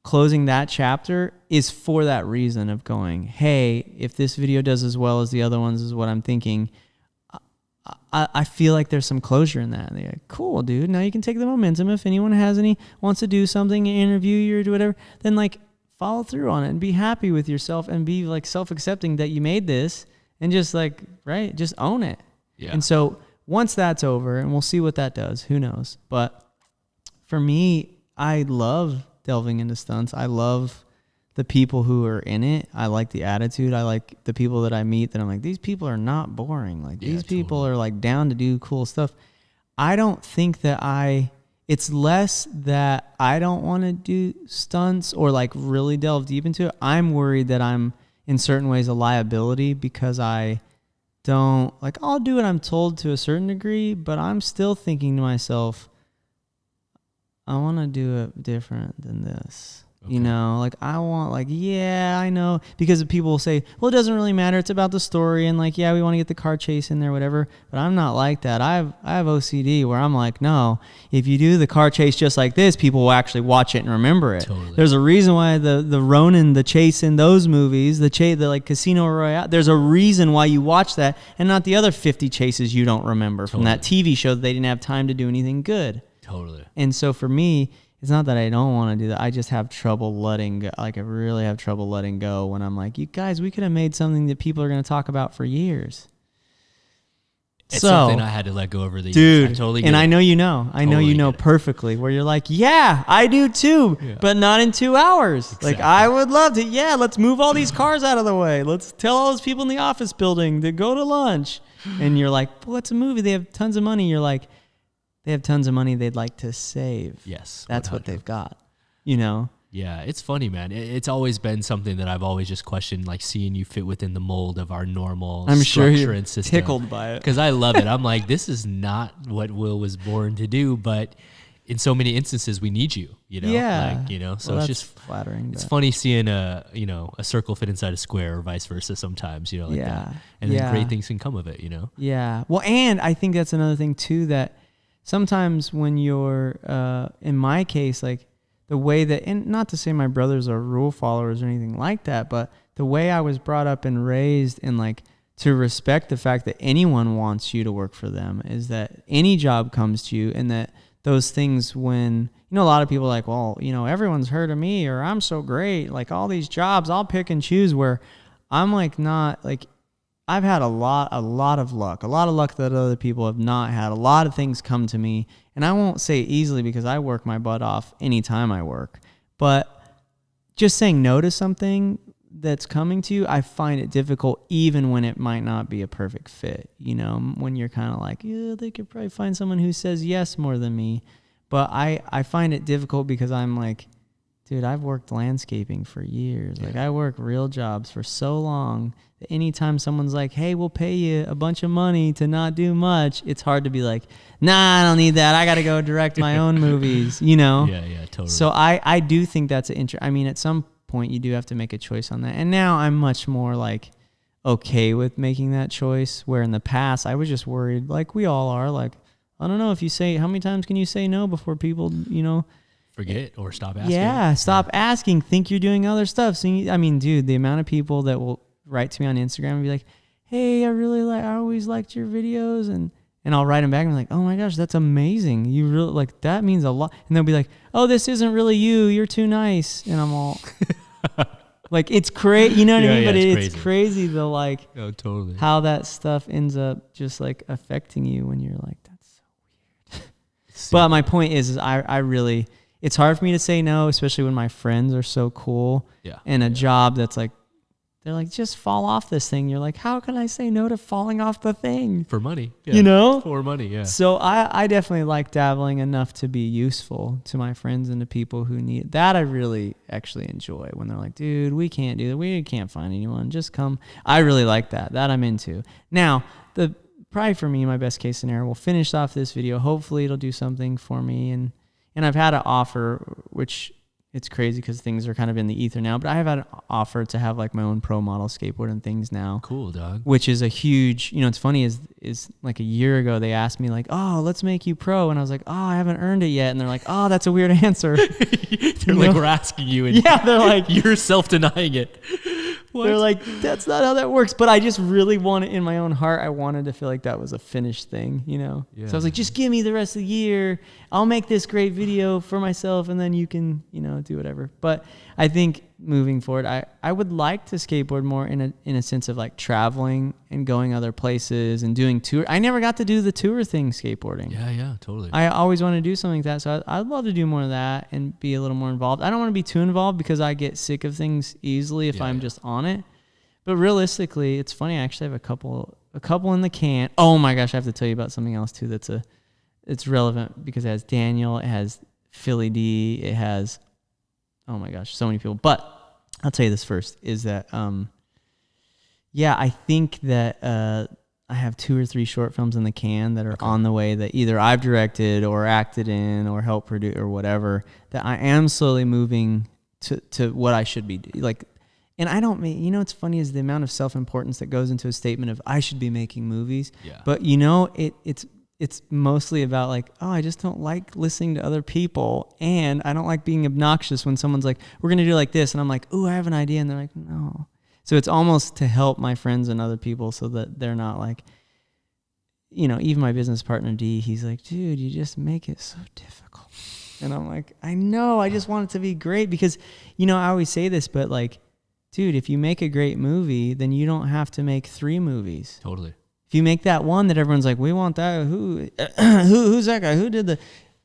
closing that chapter is for that reason of going, hey, if this video does as well as the other ones is what I'm thinking, I feel like there's some closure in that. They're like, cool, dude. Now you can take the momentum. If anyone wants to do something, interview you or do whatever, then like follow through on it and be happy with yourself and be like self-accepting that you made this and just like, right, just own it. Yeah. And so once that's over, and we'll see what that does, who knows. But for me, I love delving into stunts. I love the people who are in it. I like the attitude. I like the people that I meet that I'm like, these people are not boring. Like these people are like down to do cool stuff. I don't think that it's less that I don't want to do stunts or like really delve deep into it. I'm worried that I'm in certain ways a liability because I don't like, I'll do what I'm told to a certain degree, but I'm still thinking to myself, I want to do it different than this. Okay. You know, like I want, like, yeah, I know, because people will say, well, it doesn't really matter. It's about the story. And like, yeah, we want to get the car chase in there, whatever. But I'm not like that. I have OCD where I'm like, no, if you do the car chase just like this, people will actually watch it and remember it. Totally. There's a reason why the Ronin, the chase in those movies, the like Casino Royale, there's a reason why you watch that and not the other 50 chases you don't remember from that TV show that they didn't have time to do anything good. Totally. And so for me, it's not that I don't want to do that. I just have trouble letting go. Like I really have trouble letting go when I'm like, you guys, we could have made something that people are going to talk about for years. It's something I had to let go over the years. I totally get and it. I know you know. I know you know perfectly where you're like, yeah, I do too, but not in 2 hours. Exactly. Like I would love to. Yeah, let's move all these cars out of the way. Let's tell all those people in the office building to go to lunch. And you're like, well, it's a movie. They have tons of money. You're like, they have tons of money they'd like to save. Yes. That's 100. What they've got, you know? Yeah, it's funny, man. It's always been something that I've always just questioned, like seeing you fit within the mold of our normal structure and system. Tickled by it. Because I love it. I'm like, this is not what Will was born to do, but in so many instances we need you, you know? Yeah. Like, you know, so it's just flattering. It's funny seeing a circle fit inside a square or vice versa sometimes, you know, like that. And then great things can come of it, you know? Yeah. Well, and I think that's another thing too, that sometimes when you're, in my case, like the way that, and not to say my brothers are rule followers or anything like that, but the way I was brought up and raised and like to respect the fact that anyone wants you to work for them is that any job comes to you, and that those things when, you know, a lot of people are like, well, you know, everyone's heard of me or I'm so great, like all these jobs, I'll pick and choose, where I'm like not like, I've had a lot of luck that other people have not had. A lot of things come to me, and I won't say easily because I work my butt off anytime I work. But just saying no to something that's coming to you, I find it difficult even when it might not be a perfect fit. You know, when you're kind of like, yeah, they could probably find someone who says yes more than me. But I find it difficult because I'm like, dude, I've worked landscaping for years. Like I work real jobs for so long that anytime someone's like, hey, we'll pay you a bunch of money to not do much, it's hard to be like, nah, I don't need that. I got to go direct my own movies, you know? Yeah, totally. So I do think that's I mean, at some point you do have to make a choice on that. And now I'm much more like okay with making that choice, where in the past I was just worried, like we all are, like, I don't know if you say, how many times can you say no before people, you know, forget or stop asking? Yeah, stop asking. Think you're doing other stuff. So I mean, dude, the amount of people that will write to me on Instagram and be like, "Hey, I always liked your videos," and I'll write them back and be like, "Oh my gosh, that's amazing. You really like that means a lot." And they'll be like, "Oh, this isn't really you. You're too nice." And I'm all like, it's crazy. You know what I mean? But it's crazy the like, totally, how that stuff ends up just like affecting you when you're like, that's so weird. But my point is I really. It's hard for me to say no, especially when my friends are so cool. Yeah. And a job that's like, they're like, just fall off this thing. You're like, how can I say no to falling off the thing? For money. Yeah. You know? For money, yeah. So I definitely like dabbling enough to be useful to my friends and to people who need it. That I really actually enjoy when they're like, dude, we can't do that. We can't find anyone. Just come. I really like that. That I'm into. Now, probably for me, my best case scenario, we'll finish off this video. Hopefully it'll do something for me. And I've had an offer, which it's crazy because things are kind of in the ether now, but I have had an offer to have like my own pro model skateboard and things now. Cool, dog. Which is a huge, you know, it's funny is like a year ago they asked me like, oh, let's make you pro. And I was like, oh, I haven't earned it yet. And they're like, oh, that's a weird answer. They're like, we're asking you. And yeah, they're like, you're self-denying it. What? They're like, that's not how that works. But I just really want it in my own heart. I wanted to feel like that was a finished thing, you know? Yeah. So I was like, just give me the rest of the year. I'll make this great video for myself and then you can, you know, do whatever. But I think moving forward, I would like to skateboard more in a sense of like traveling and going other places and doing tour. I never got to do the tour thing skateboarding. Yeah, totally. I always want to do something like that. So I'd love to do more of that and be a little more involved. I don't want to be too involved because I get sick of things easily if I'm just on it. But realistically, it's funny. I actually have a couple in the can. Oh my gosh, I have to tell you about something else too. It's relevant because it has Daniel, it has Philly D, it has, oh my gosh, so many people. But I'll tell you this first is that, I think that I have 2 or 3 short films in the can that are on the way that either I've directed or acted in or helped produce or whatever, that I am slowly moving to what I should be like. And I don't mean, you know, what's funny is the amount of self-importance that goes into a statement of I should be making movies. Yeah. But you know, it's mostly about like, oh, I just don't like listening to other people. And I don't like being obnoxious when someone's like, we're going to do like this. And I'm like, oh, I have an idea. And they're like, no. So it's almost to help my friends and other people so that they're not like, you know, even my business partner, D, he's like, dude, you just make it so difficult. And I'm like, I know, I just want it to be great because, you know, I always say this, but like, dude, if you make a great movie, then you don't have to make 3 movies. Totally. If you make that one that everyone's like, we want that, who's that guy? Who did the,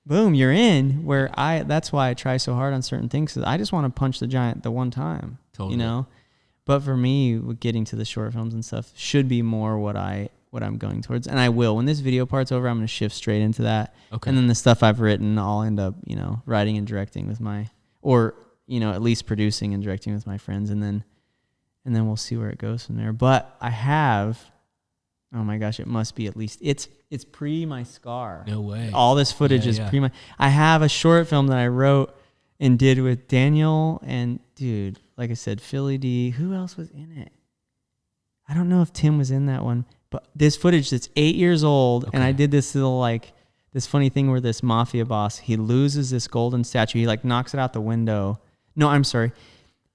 boom, you're in. That's why I try so hard on certain things, because I just want to punch the giant the one time. Totally. You know? But for me, getting to the short films and stuff should be more what I'm going towards. And I will. When this video part's over, I'm going to shift straight into that. Okay. And then the stuff I've written, I'll end up, you know, writing and directing with or, you know, at least producing and directing with my friends. And then we'll see where it goes from there. But I have, oh my gosh, it must be at least, it's pre my scar. No way. All this footage is pre my, I have a short film that I wrote and did with Daniel and dude, like I said, Philly D. Who else was in it? I don't know if Tim was in that one, but this footage that's 8 years old, and I did this little like this funny thing where this mafia boss, he loses this golden statue, he like knocks it out the window. No, I'm sorry.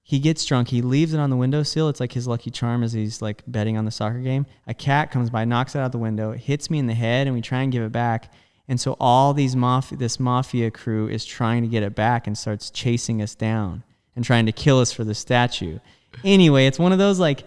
He gets drunk. He leaves it on the windowsill. It's like his lucky charm as he's like betting on the soccer game. A cat comes by, knocks it out the window, hits me in the head, and we try and give it back. And so all this mafia crew is trying to get it back and starts chasing us down and trying to kill us for the statue. Anyway, it's one of those like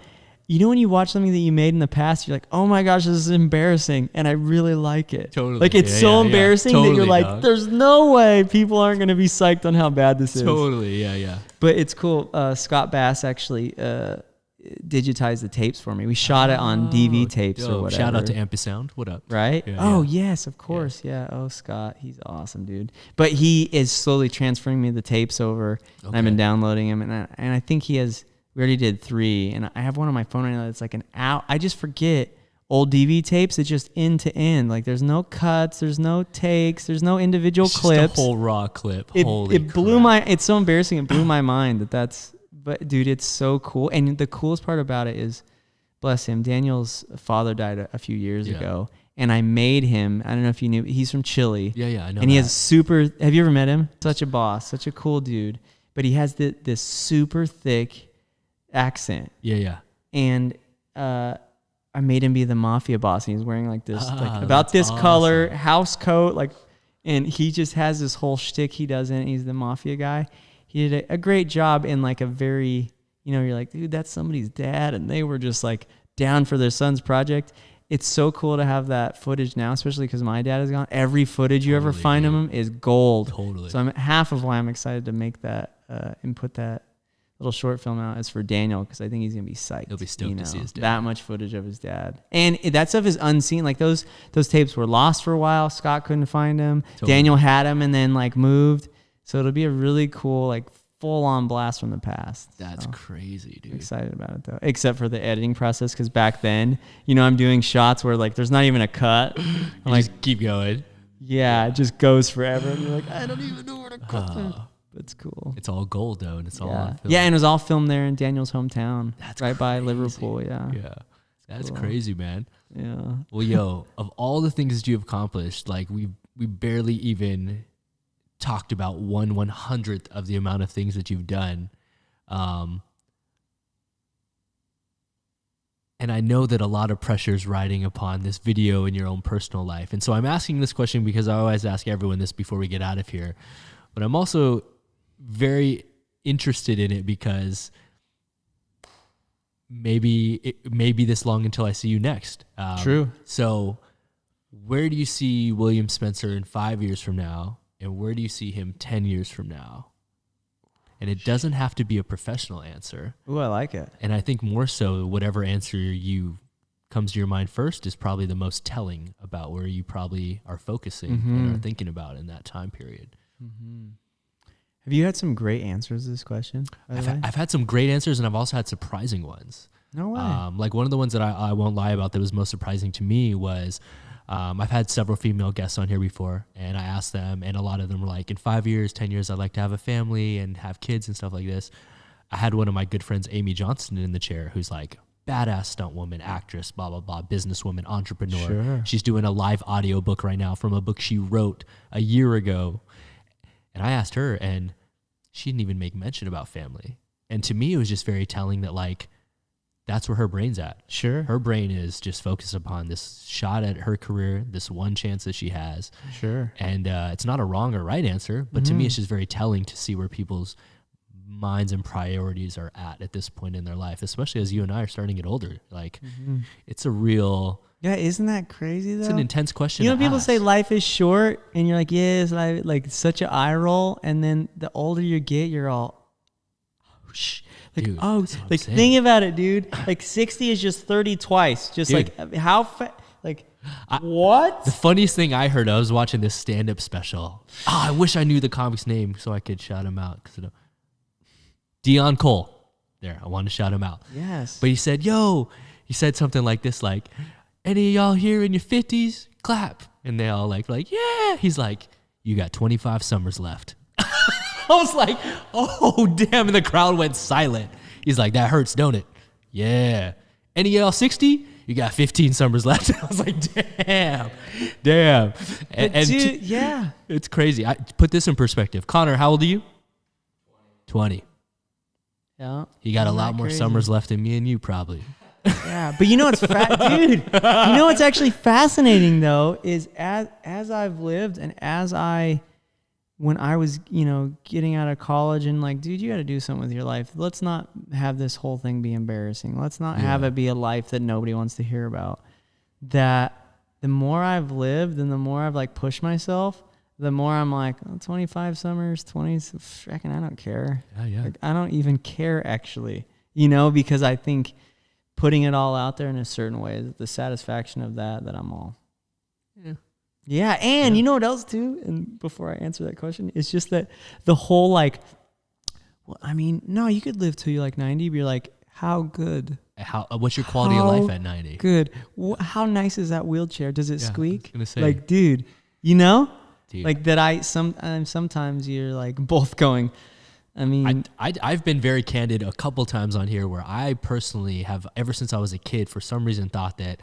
you know when you watch something that you made in the past, you're like, oh my gosh, this is embarrassing, and I really like it. Totally. Like it's so embarrassing that you're like, dog. There's no way people aren't going to be psyched on how bad this is. Totally, yeah. But it's cool. Scott Bass actually digitized the tapes for me. We shot it on DV tapes or whatever. Shout out to Ampisound. What up? Right? Yeah, yes, of course. Yeah. Oh, Scott, he's awesome, dude. But he is slowly transferring me the tapes over. Okay. And I've been downloading them, and I think he has. We already did 3, and I have one on my phone right now that's like an hour. I just forget old DV tapes. It's just end to end. Like there's no cuts, there's no takes, there's no individual clips. Just a whole raw clip. It blew my. It's so embarrassing. It blew my mind that's. But dude, it's so cool. And the coolest part about it is, bless him, Daniel's father died a few years ago, and I made him. I don't know if you knew. He's from Chile. Yeah, I know. And he has super. Have you ever met him? Such a boss, such a cool dude. But he has this super thick accent. Yeah. And I made him be the mafia boss, and he's wearing like this about this color house coat, like, and he just has this whole shtick he does in it. He's the mafia guy. He did a great job in like a very, you're like, dude, that's somebody's dad, and they were just like down for their son's project. It's so cool to have that footage now, especially because my dad is gone. Every footage you ever find of him is gold. Totally. So half of why I'm excited to make that and put that little short film out is for Daniel, because I think he's gonna be psyched. He'll be stoked to see his dad. That much footage of his dad, and that stuff is unseen. Like those tapes were lost for a while. Scott couldn't find them. Totally. Daniel had them and then like moved. So it'll be a really cool like full on blast from the past. That's crazy, dude. I'm excited about it though, except for the editing process, because back then, I'm doing shots where like there's not even a cut. I'm like, just keep going. Yeah, it just goes forever, and you're like, I don't even know where to cut. It's cool. It's all gold though, and it's all on film. Yeah, and it was all filmed there in Daniel's hometown. That's right by Liverpool. Yeah, that's cool. Crazy, man. Yeah. Well, yo, of all the things that you've accomplished, like we barely even talked about 1/100th of the amount of things that you've done, and I know that a lot of pressure is riding upon this video in your own personal life, and so I'm asking this question because I always ask everyone this before we get out of here, but I'm also very interested in it because maybe it may be this long until I see you next. True. So where do you see William Spencer in 5 years from now, and where do you see him 10 years from now? And it doesn't have to be a professional answer. Ooh, I like it. And I think more so, whatever answer you comes to your mind first is probably the most telling about where you probably are focusing and are thinking about in that time period. Mm-hmm. Have you had some great answers to this question? I've had some great answers, and I've also had surprising ones. No way. Like one of the ones that I won't lie about that was most surprising to me was I've had several female guests on here before, and I asked them, and a lot of them were like, in 5 years, 10 years, I'd like to have a family and have kids and stuff like this. I had one of my good friends, Amy Johnston, in the chair, who's like, badass stunt woman, actress, blah, blah, blah, businesswoman, entrepreneur. Sure. She's doing a live audio book right now from a book she wrote a year ago. And I asked her, and she didn't even make mention about family. And to me, it was just very telling that, like, that's where her brain's at. Sure. Her brain is just focused upon this shot at her career, this one chance that she has. Sure. And it's not a wrong or right answer, but to me, it's just very telling to see where people's minds and priorities are at this point in their life, especially as you and I are starting to get older. Like, it's a real... Yeah, isn't that crazy though? It's an intense question. People say life is short, and you're like, yes, like such an eye roll, and then the older you get, you're all, oh, shh. Like, dude, like think about it, dude. Like 60 is just 30 twice. Just dude, like how what? The funniest thing I heard, I was watching this stand-up special. Oh, I wish I knew the comic's name so I could shout him out. Dion Cole. There, I wanted to shout him out. Yes. But he said something like this, like, any of y'all here in your 50s, clap. And they all like, yeah. He's like, you got 25 summers left. I was like, oh, damn. And the crowd went silent. He's like, that hurts, don't it? Yeah. Any of y'all 60? You got 15 summers left. I was like, damn. And dude, yeah. It's crazy. I put this in perspective. Connor, how old are you? 20. Yeah. He got a lot more summers left than me and you probably. Yeah, but you know what's dude? You know what's actually fascinating though is as I've lived and as I when I was, getting out of college and like, dude, you got to do something with your life. Let's not have this whole thing be embarrassing. Let's not have it be a life that nobody wants to hear about. That the more I've lived and the more I've like pushed myself, the more I'm like, 25 summers, 20s, I don't care. Yeah. Like, I don't even care actually, because I think putting it all out there in a certain way, the satisfaction of that I'm all. Yeah. Yeah, and you know what else too? And before I answer that question, it's just that the whole like, no, you could live till you're like 90, but you're like, how good? What's your quality of life at 90? Good. How nice is that wheelchair? Does it squeak? I was gonna say. Like, dude, Dude. Like that sometimes you're like both going, I've been very candid a couple times on here where I personally have, ever since I was a kid, for some reason thought that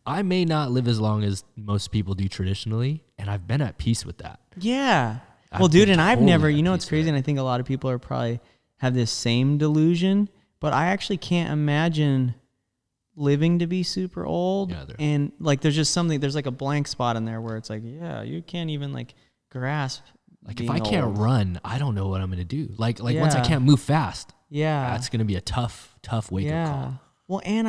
I may not live as long as most people do traditionally, and I've been at peace with that. Yeah. Well, dude, and I've never, it's crazy, and I think a lot of people are probably have this same delusion, but I actually can't imagine living to be super old. Yeah, and like there's just something, there's like a blank spot in there where it's like, yeah, you can't even like grasp. Like if I can't run, I don't know what I'm going to do. Like once I can't move fast, that's going to be a tough wake-up call. Well, and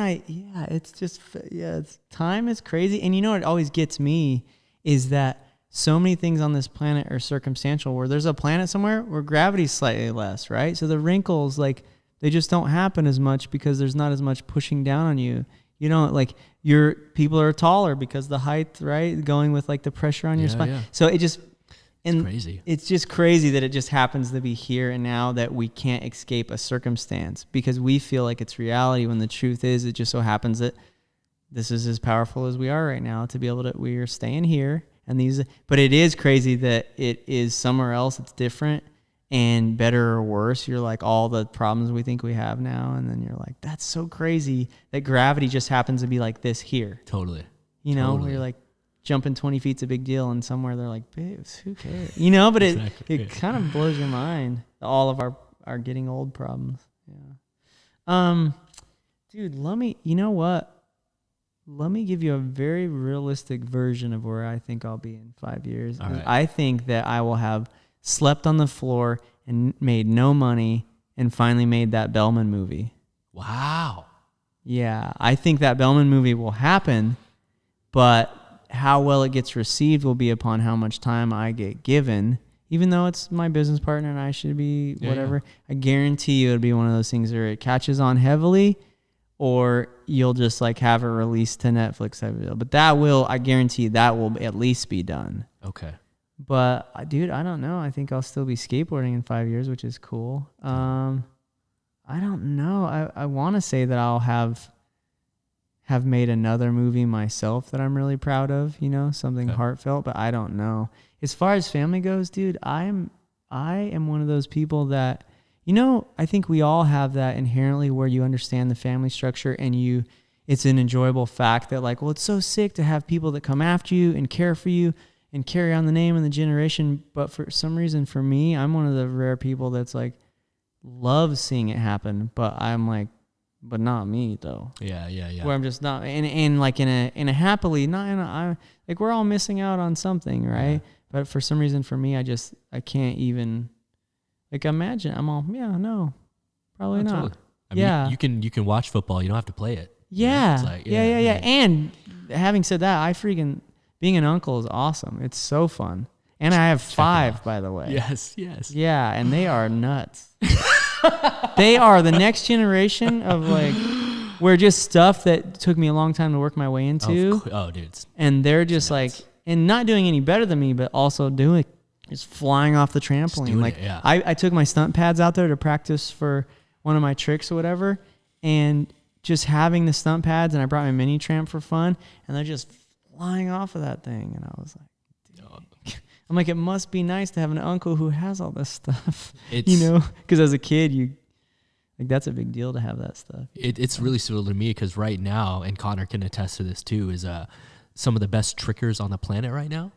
time is crazy. And what always gets me is that so many things on this planet are circumstantial, where there's a planet somewhere where gravity's slightly less, right? So the wrinkles, like, they just don't happen as much because there's not as much pushing down on you. Your people are taller because the height, right? Going with like the pressure on your spine. Yeah. So it's crazy. It's just crazy that it just happens to be here and now, that we can't escape a circumstance because we feel like it's reality, when the truth is it just so happens that this is as powerful as we are right now to be able to, we are staying here but it is crazy that it is somewhere else. It's different and better or worse. You're like all the problems we think we have now. And then you're like, that's so crazy that gravity just happens to be like this here. Totally. Where you're like, jumping 20 feet's a big deal, and somewhere they're like, babes, who cares? But it kind of blows your mind, all of our getting old problems. Yeah. Dude, let me give you a very realistic version of where I think I'll be in 5 years. Right. I think that I will have slept on the floor and made no money and finally made that Bellman movie. Wow. Yeah, I think that Bellman movie will happen, but how well it gets received will be upon how much time I get given, even though it's my business partner and I should be whatever. Yeah. I guarantee you it'll be one of those things where it catches on heavily, or you'll just like have it released to Netflix type of deal. But I guarantee that will at least be done. Okay. But dude, I don't know. I think I'll still be skateboarding in 5 years, which is cool. I don't know. I want to say that I'll have made another movie myself that I'm really proud of, something heartfelt, but I don't know. As far as family goes, dude, I am one of those people that, I think we all have that inherently, where you understand the family structure and it's an enjoyable fact that like, well, it's so sick to have people that come after you and care for you and carry on the name and the generation. But for some reason, for me, I'm one of the rare people that's like, loves seeing it happen, but I'm like, but not me though. Yeah. Where I'm just not, and like in a happily, not in a, like we're all missing out on something, right? Yeah. But for some reason, for me, I can't even like imagine. I'm all, no, probably not. Totally. I mean, you can watch football. You don't have to play it. Yeah. It's like, yeah. And having said that, being an uncle is awesome. It's so fun. And I have 5, by the way. Yes. Yeah, and they are nuts. They are the next generation of like, where just stuff that took me a long time to work my way into. Oh, dude. And they're just like, and not doing any better than me, but also just flying off the trampoline. Like I took my stunt pads out there to practice for one of my tricks or whatever, and just having the stunt pads, and I brought my mini tramp for fun, and they're just flying off of that thing. And I was like, I'm like, it must be nice to have an uncle who has all this stuff, because as a kid, that's a big deal to have that stuff. It's really surreal to me, because right now, and Connor can attest to this too, is some of the best trickers on the planet right now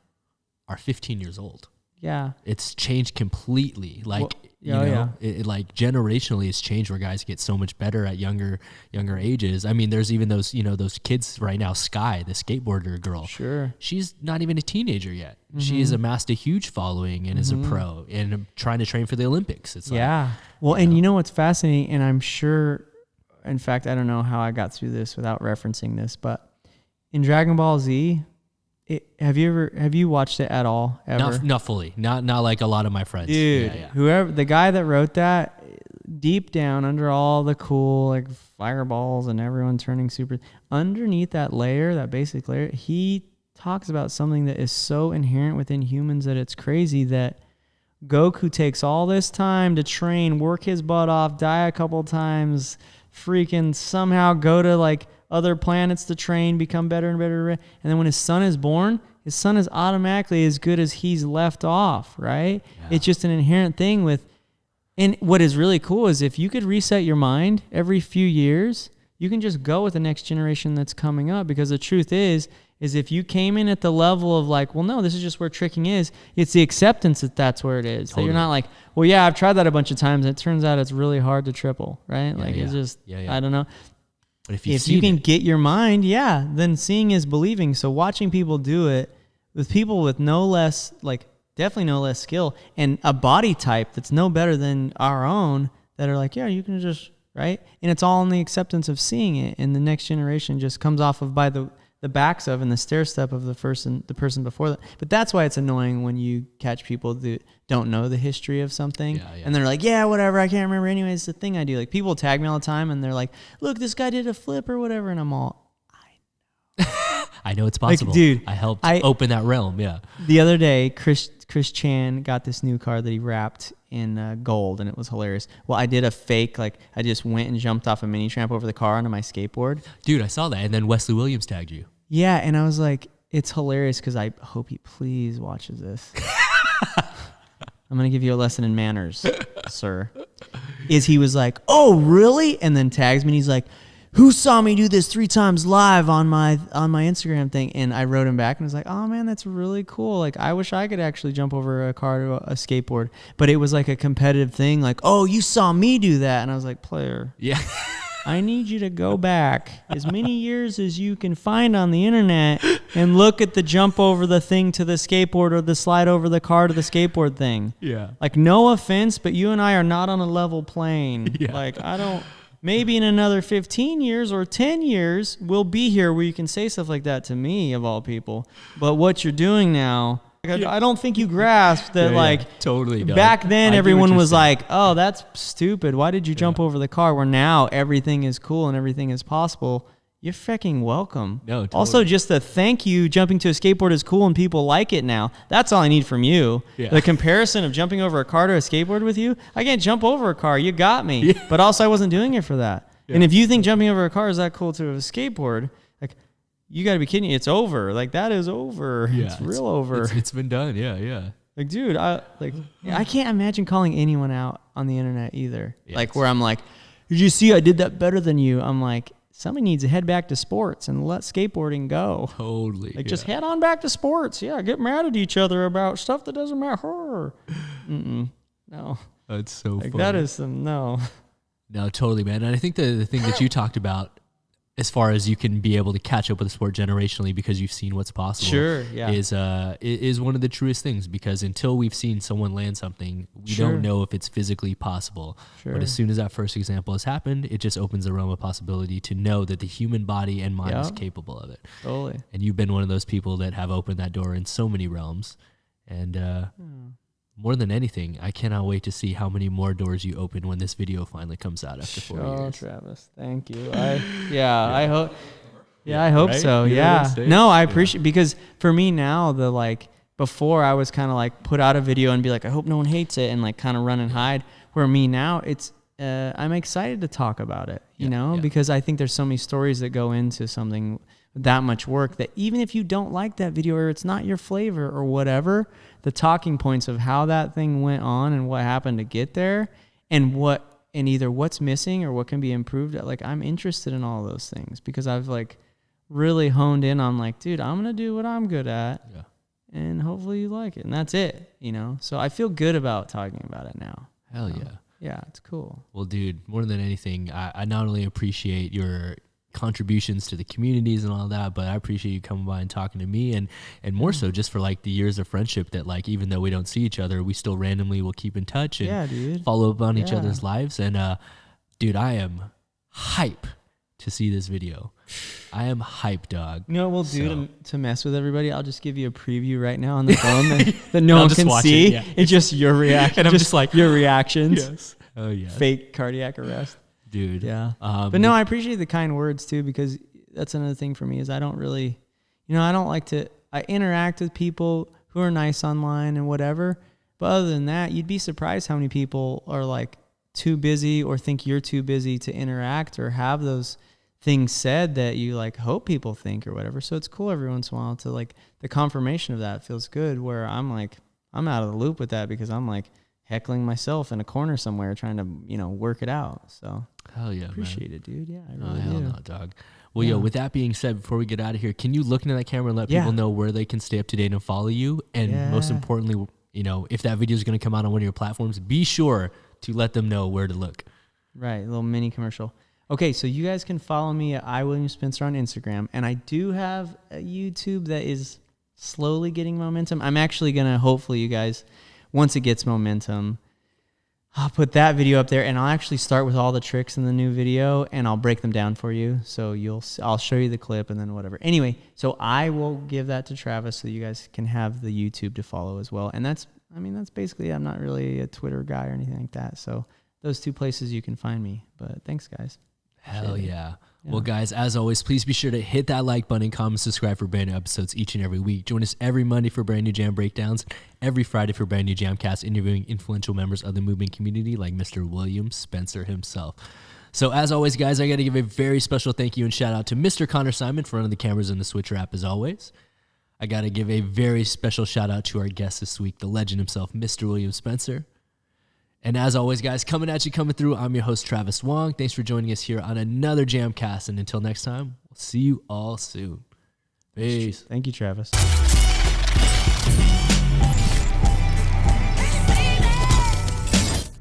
are 15 years old. Yeah. It's changed completely. Like You know, it like generationally it's changed where guys get so much better at younger ages. I mean, there's even those, you know, those kids right now, Sky, the skateboarder girl. Sure. She's not even a teenager yet. She has amassed a huge following and is a pro and trying to train for the Olympics. It's well, and you know what's fascinating, and I'm sure, in fact, I don't know how I got through this without referencing this, but in Dragon Ball Z, have you watched it at all ever? Not fully. Not like a lot of my friends. Dude, whoever the guy that wrote that, deep down under all the cool like fireballs and everyone turning super, underneath that layer, that basic layer, he talks about something that is so inherent within humans that it's crazy, that Goku takes all this time to train, work his butt off, die a couple times, freaking somehow go to like other planets to train, become better and better. And then when his son is born, his son is automatically as good as he's left off, right? Yeah. It's just an inherent thing with, and what is really cool is if you could reset your mind every few years, you can just go with the next generation that's coming up, because the truth is if you came in at the level of like, well, no, this is just where tricking is, it's the acceptance that that's where it is. Totally. That you're not like, well, yeah, I've tried that a bunch of times, and it turns out it's really hard to triple, right? It's just, I don't know. But if you can get your mind, then seeing is believing. So watching people do it with people with no less, like definitely no less skill, and a body type that's no better than our own, that are like, yeah, you can just, right? And it's all in the acceptance of seeing it. And the next generation just comes off of by the backs of and the stair step of the person before that. But that's why it's annoying when you catch people that don't know the history of something, and they're like, yeah, whatever, I can't remember anyway, it's the thing I do. Like, people tag me all the time and they're like, look, this guy did a flip or whatever, and I'm all, I know it's possible. Like, dude, I helped open that realm. The other day, Chris Chan got this new car that he wrapped in gold, and it was hilarious. Well, I did a fake, like I just went and jumped off a mini tramp over the car onto my skateboard. Dude, I saw that, and then Wesley Williams tagged you. Yeah, and I was like, it's hilarious, because I hope he please watches this. I'm going to give you a lesson in manners, sir. He was like, oh, really? And then tags me, and he's like, who saw me do this 3 times live on my Instagram thing? And I wrote him back and was like, oh man, that's really cool. Like, I wish I could actually jump over a car to a skateboard, but it was like a competitive thing. Like, oh, you saw me do that. And I was like, player. Yeah. I need you to go back as many years as you can find on the internet and look at the jump over the thing to the skateboard, or the slide over the car to the skateboard thing. Yeah. Like, no offense, but you and I are not on a level plane. Yeah. Like, maybe in another 15 years or 10 years, we'll be here where you can say stuff like that to me, of all people. But what you're doing now, I don't think you grasp that, totally done. Back then everyone was like, oh, that's stupid. Why did you jump over the car? Where now everything is cool and everything is possible. You're freaking welcome. No, totally. Also, just the thank you, jumping to a skateboard is cool and people like it now. That's all I need from you. Yeah. The comparison of jumping over a car to a skateboard with you, I can't jump over a car. You got me. Yeah. But also, I wasn't doing it for that. Yeah. And if you think jumping over a car is that cool to a skateboard, like, you got to be kidding me. It's over. Like, that is over. Yeah, it's real over. It's been done. Yeah. Like, dude, I can't imagine calling anyone out on the internet either. Yeah, like, where I'm like, did you see I did that better than you? I'm like, somebody needs to head back to sports and let skateboarding go. Totally. Like, just head on back to sports. Yeah, get mad at each other about stuff that doesn't matter. No. That's so funny. That is some, no. No, totally, man. And I think the thing that you talked about, as far as you can be able to catch up with the sport generationally because you've seen what's possible, sure, yeah, is one of the truest things, because until we've seen someone land something, we don't know if it's physically possible. Sure. But as soon as that first example has happened, it just opens the realm of possibility to know that the human body and mind is capable of it. Totally. And you've been one of those people that have opened that door in so many realms. And more than anything, I cannot wait to see how many more doors you open when this video finally comes out after 4 years. Oh, Travis, thank you. I hope. Yeah, I hope so. Yeah. No, I appreciate, because for me now, before I was kind of like put out a video and be like, I hope no one hates it, and like kind of run and hide. Where me now, it's I'm excited to talk about it, you know, because I think there's so many stories that go into something that much work, that even if you don't like that video or it's not your flavor or whatever, the talking points of how that thing went on and what happened to get there, and either what's missing or what can be improved, like, I'm interested in all those things, because I've like really honed in on like, dude, I'm gonna do what I'm good at, and hopefully you like it, and that's it, you know. So I feel good about talking about it now. Hell yeah. Yeah, it's cool. Well, dude, more than anything, I not only appreciate your contributions to the communities and all that, but I appreciate you coming by and talking to me, and more so just for like the years of friendship that, like, even though we don't see each other, we still randomly will keep in touch and follow up on each other's lives. And dude, I am hype to see this video. I am hype, dog. You know what we'll do to mess with everybody? I'll just give you a preview right now on the phone that no one can see. It's just your reaction. And I'm just like your reactions. Yes. Oh yeah. Fake cardiac arrest. Dude. Yeah. But no, I appreciate the kind words too, because that's another thing for me is I don't really, I don't like to, I interact with people who are nice online and whatever. But other than that, you'd be surprised how many people are like too busy or think you're too busy to interact or have those things said that you like hope people think or whatever. So it's cool every once in a while to like the confirmation of that feels good, where I'm like, I'm out of the loop with that because I'm like heckling myself in a corner somewhere trying to, work it out. So hell yeah, appreciate man. it, dude. Yeah, I really hell do. no, dog. Well, yo, with that being said, before we get out of here, can you look into that camera and let people know where they can stay up to date and follow you? And most importantly, if that video is going to come out on one of your platforms, be sure to let them know where to look. Right, a little mini commercial. Okay, so you guys can follow me at iWilliamSpencer on Instagram, and I do have a YouTube that is slowly getting momentum. I'm actually going to, hopefully you guys, once it gets momentum, I'll put that video up there, and I'll actually start with all the tricks in the new video, and I'll break them down for you. So I'll show you the clip and then whatever. Anyway, so I will give that to Travis so you guys can have the YouTube to follow as well. And that's basically, I'm not really a Twitter guy or anything like that. So those two places you can find me. But thanks, guys. Hell yeah. Well, guys, as always, please be sure to hit that like button, comment, subscribe for brand new episodes each and every week. Join us every Monday for brand new jam breakdowns, every Friday for brand new jamcast, interviewing influential members of the movement community like Mr. William Spencer himself. So as always, guys, I got to give a very special thank you and shout out to Mr. Connor Simon for running the cameras in the Switcher app as always. I got to give a very special shout out to our guest this week, the legend himself, Mr. William Spencer. And as always, guys, coming through, I'm your host, Travis Wong. Thanks for joining us here on another Jamcast. And until next time, we'll see you all soon. Peace. Thank you, Travis.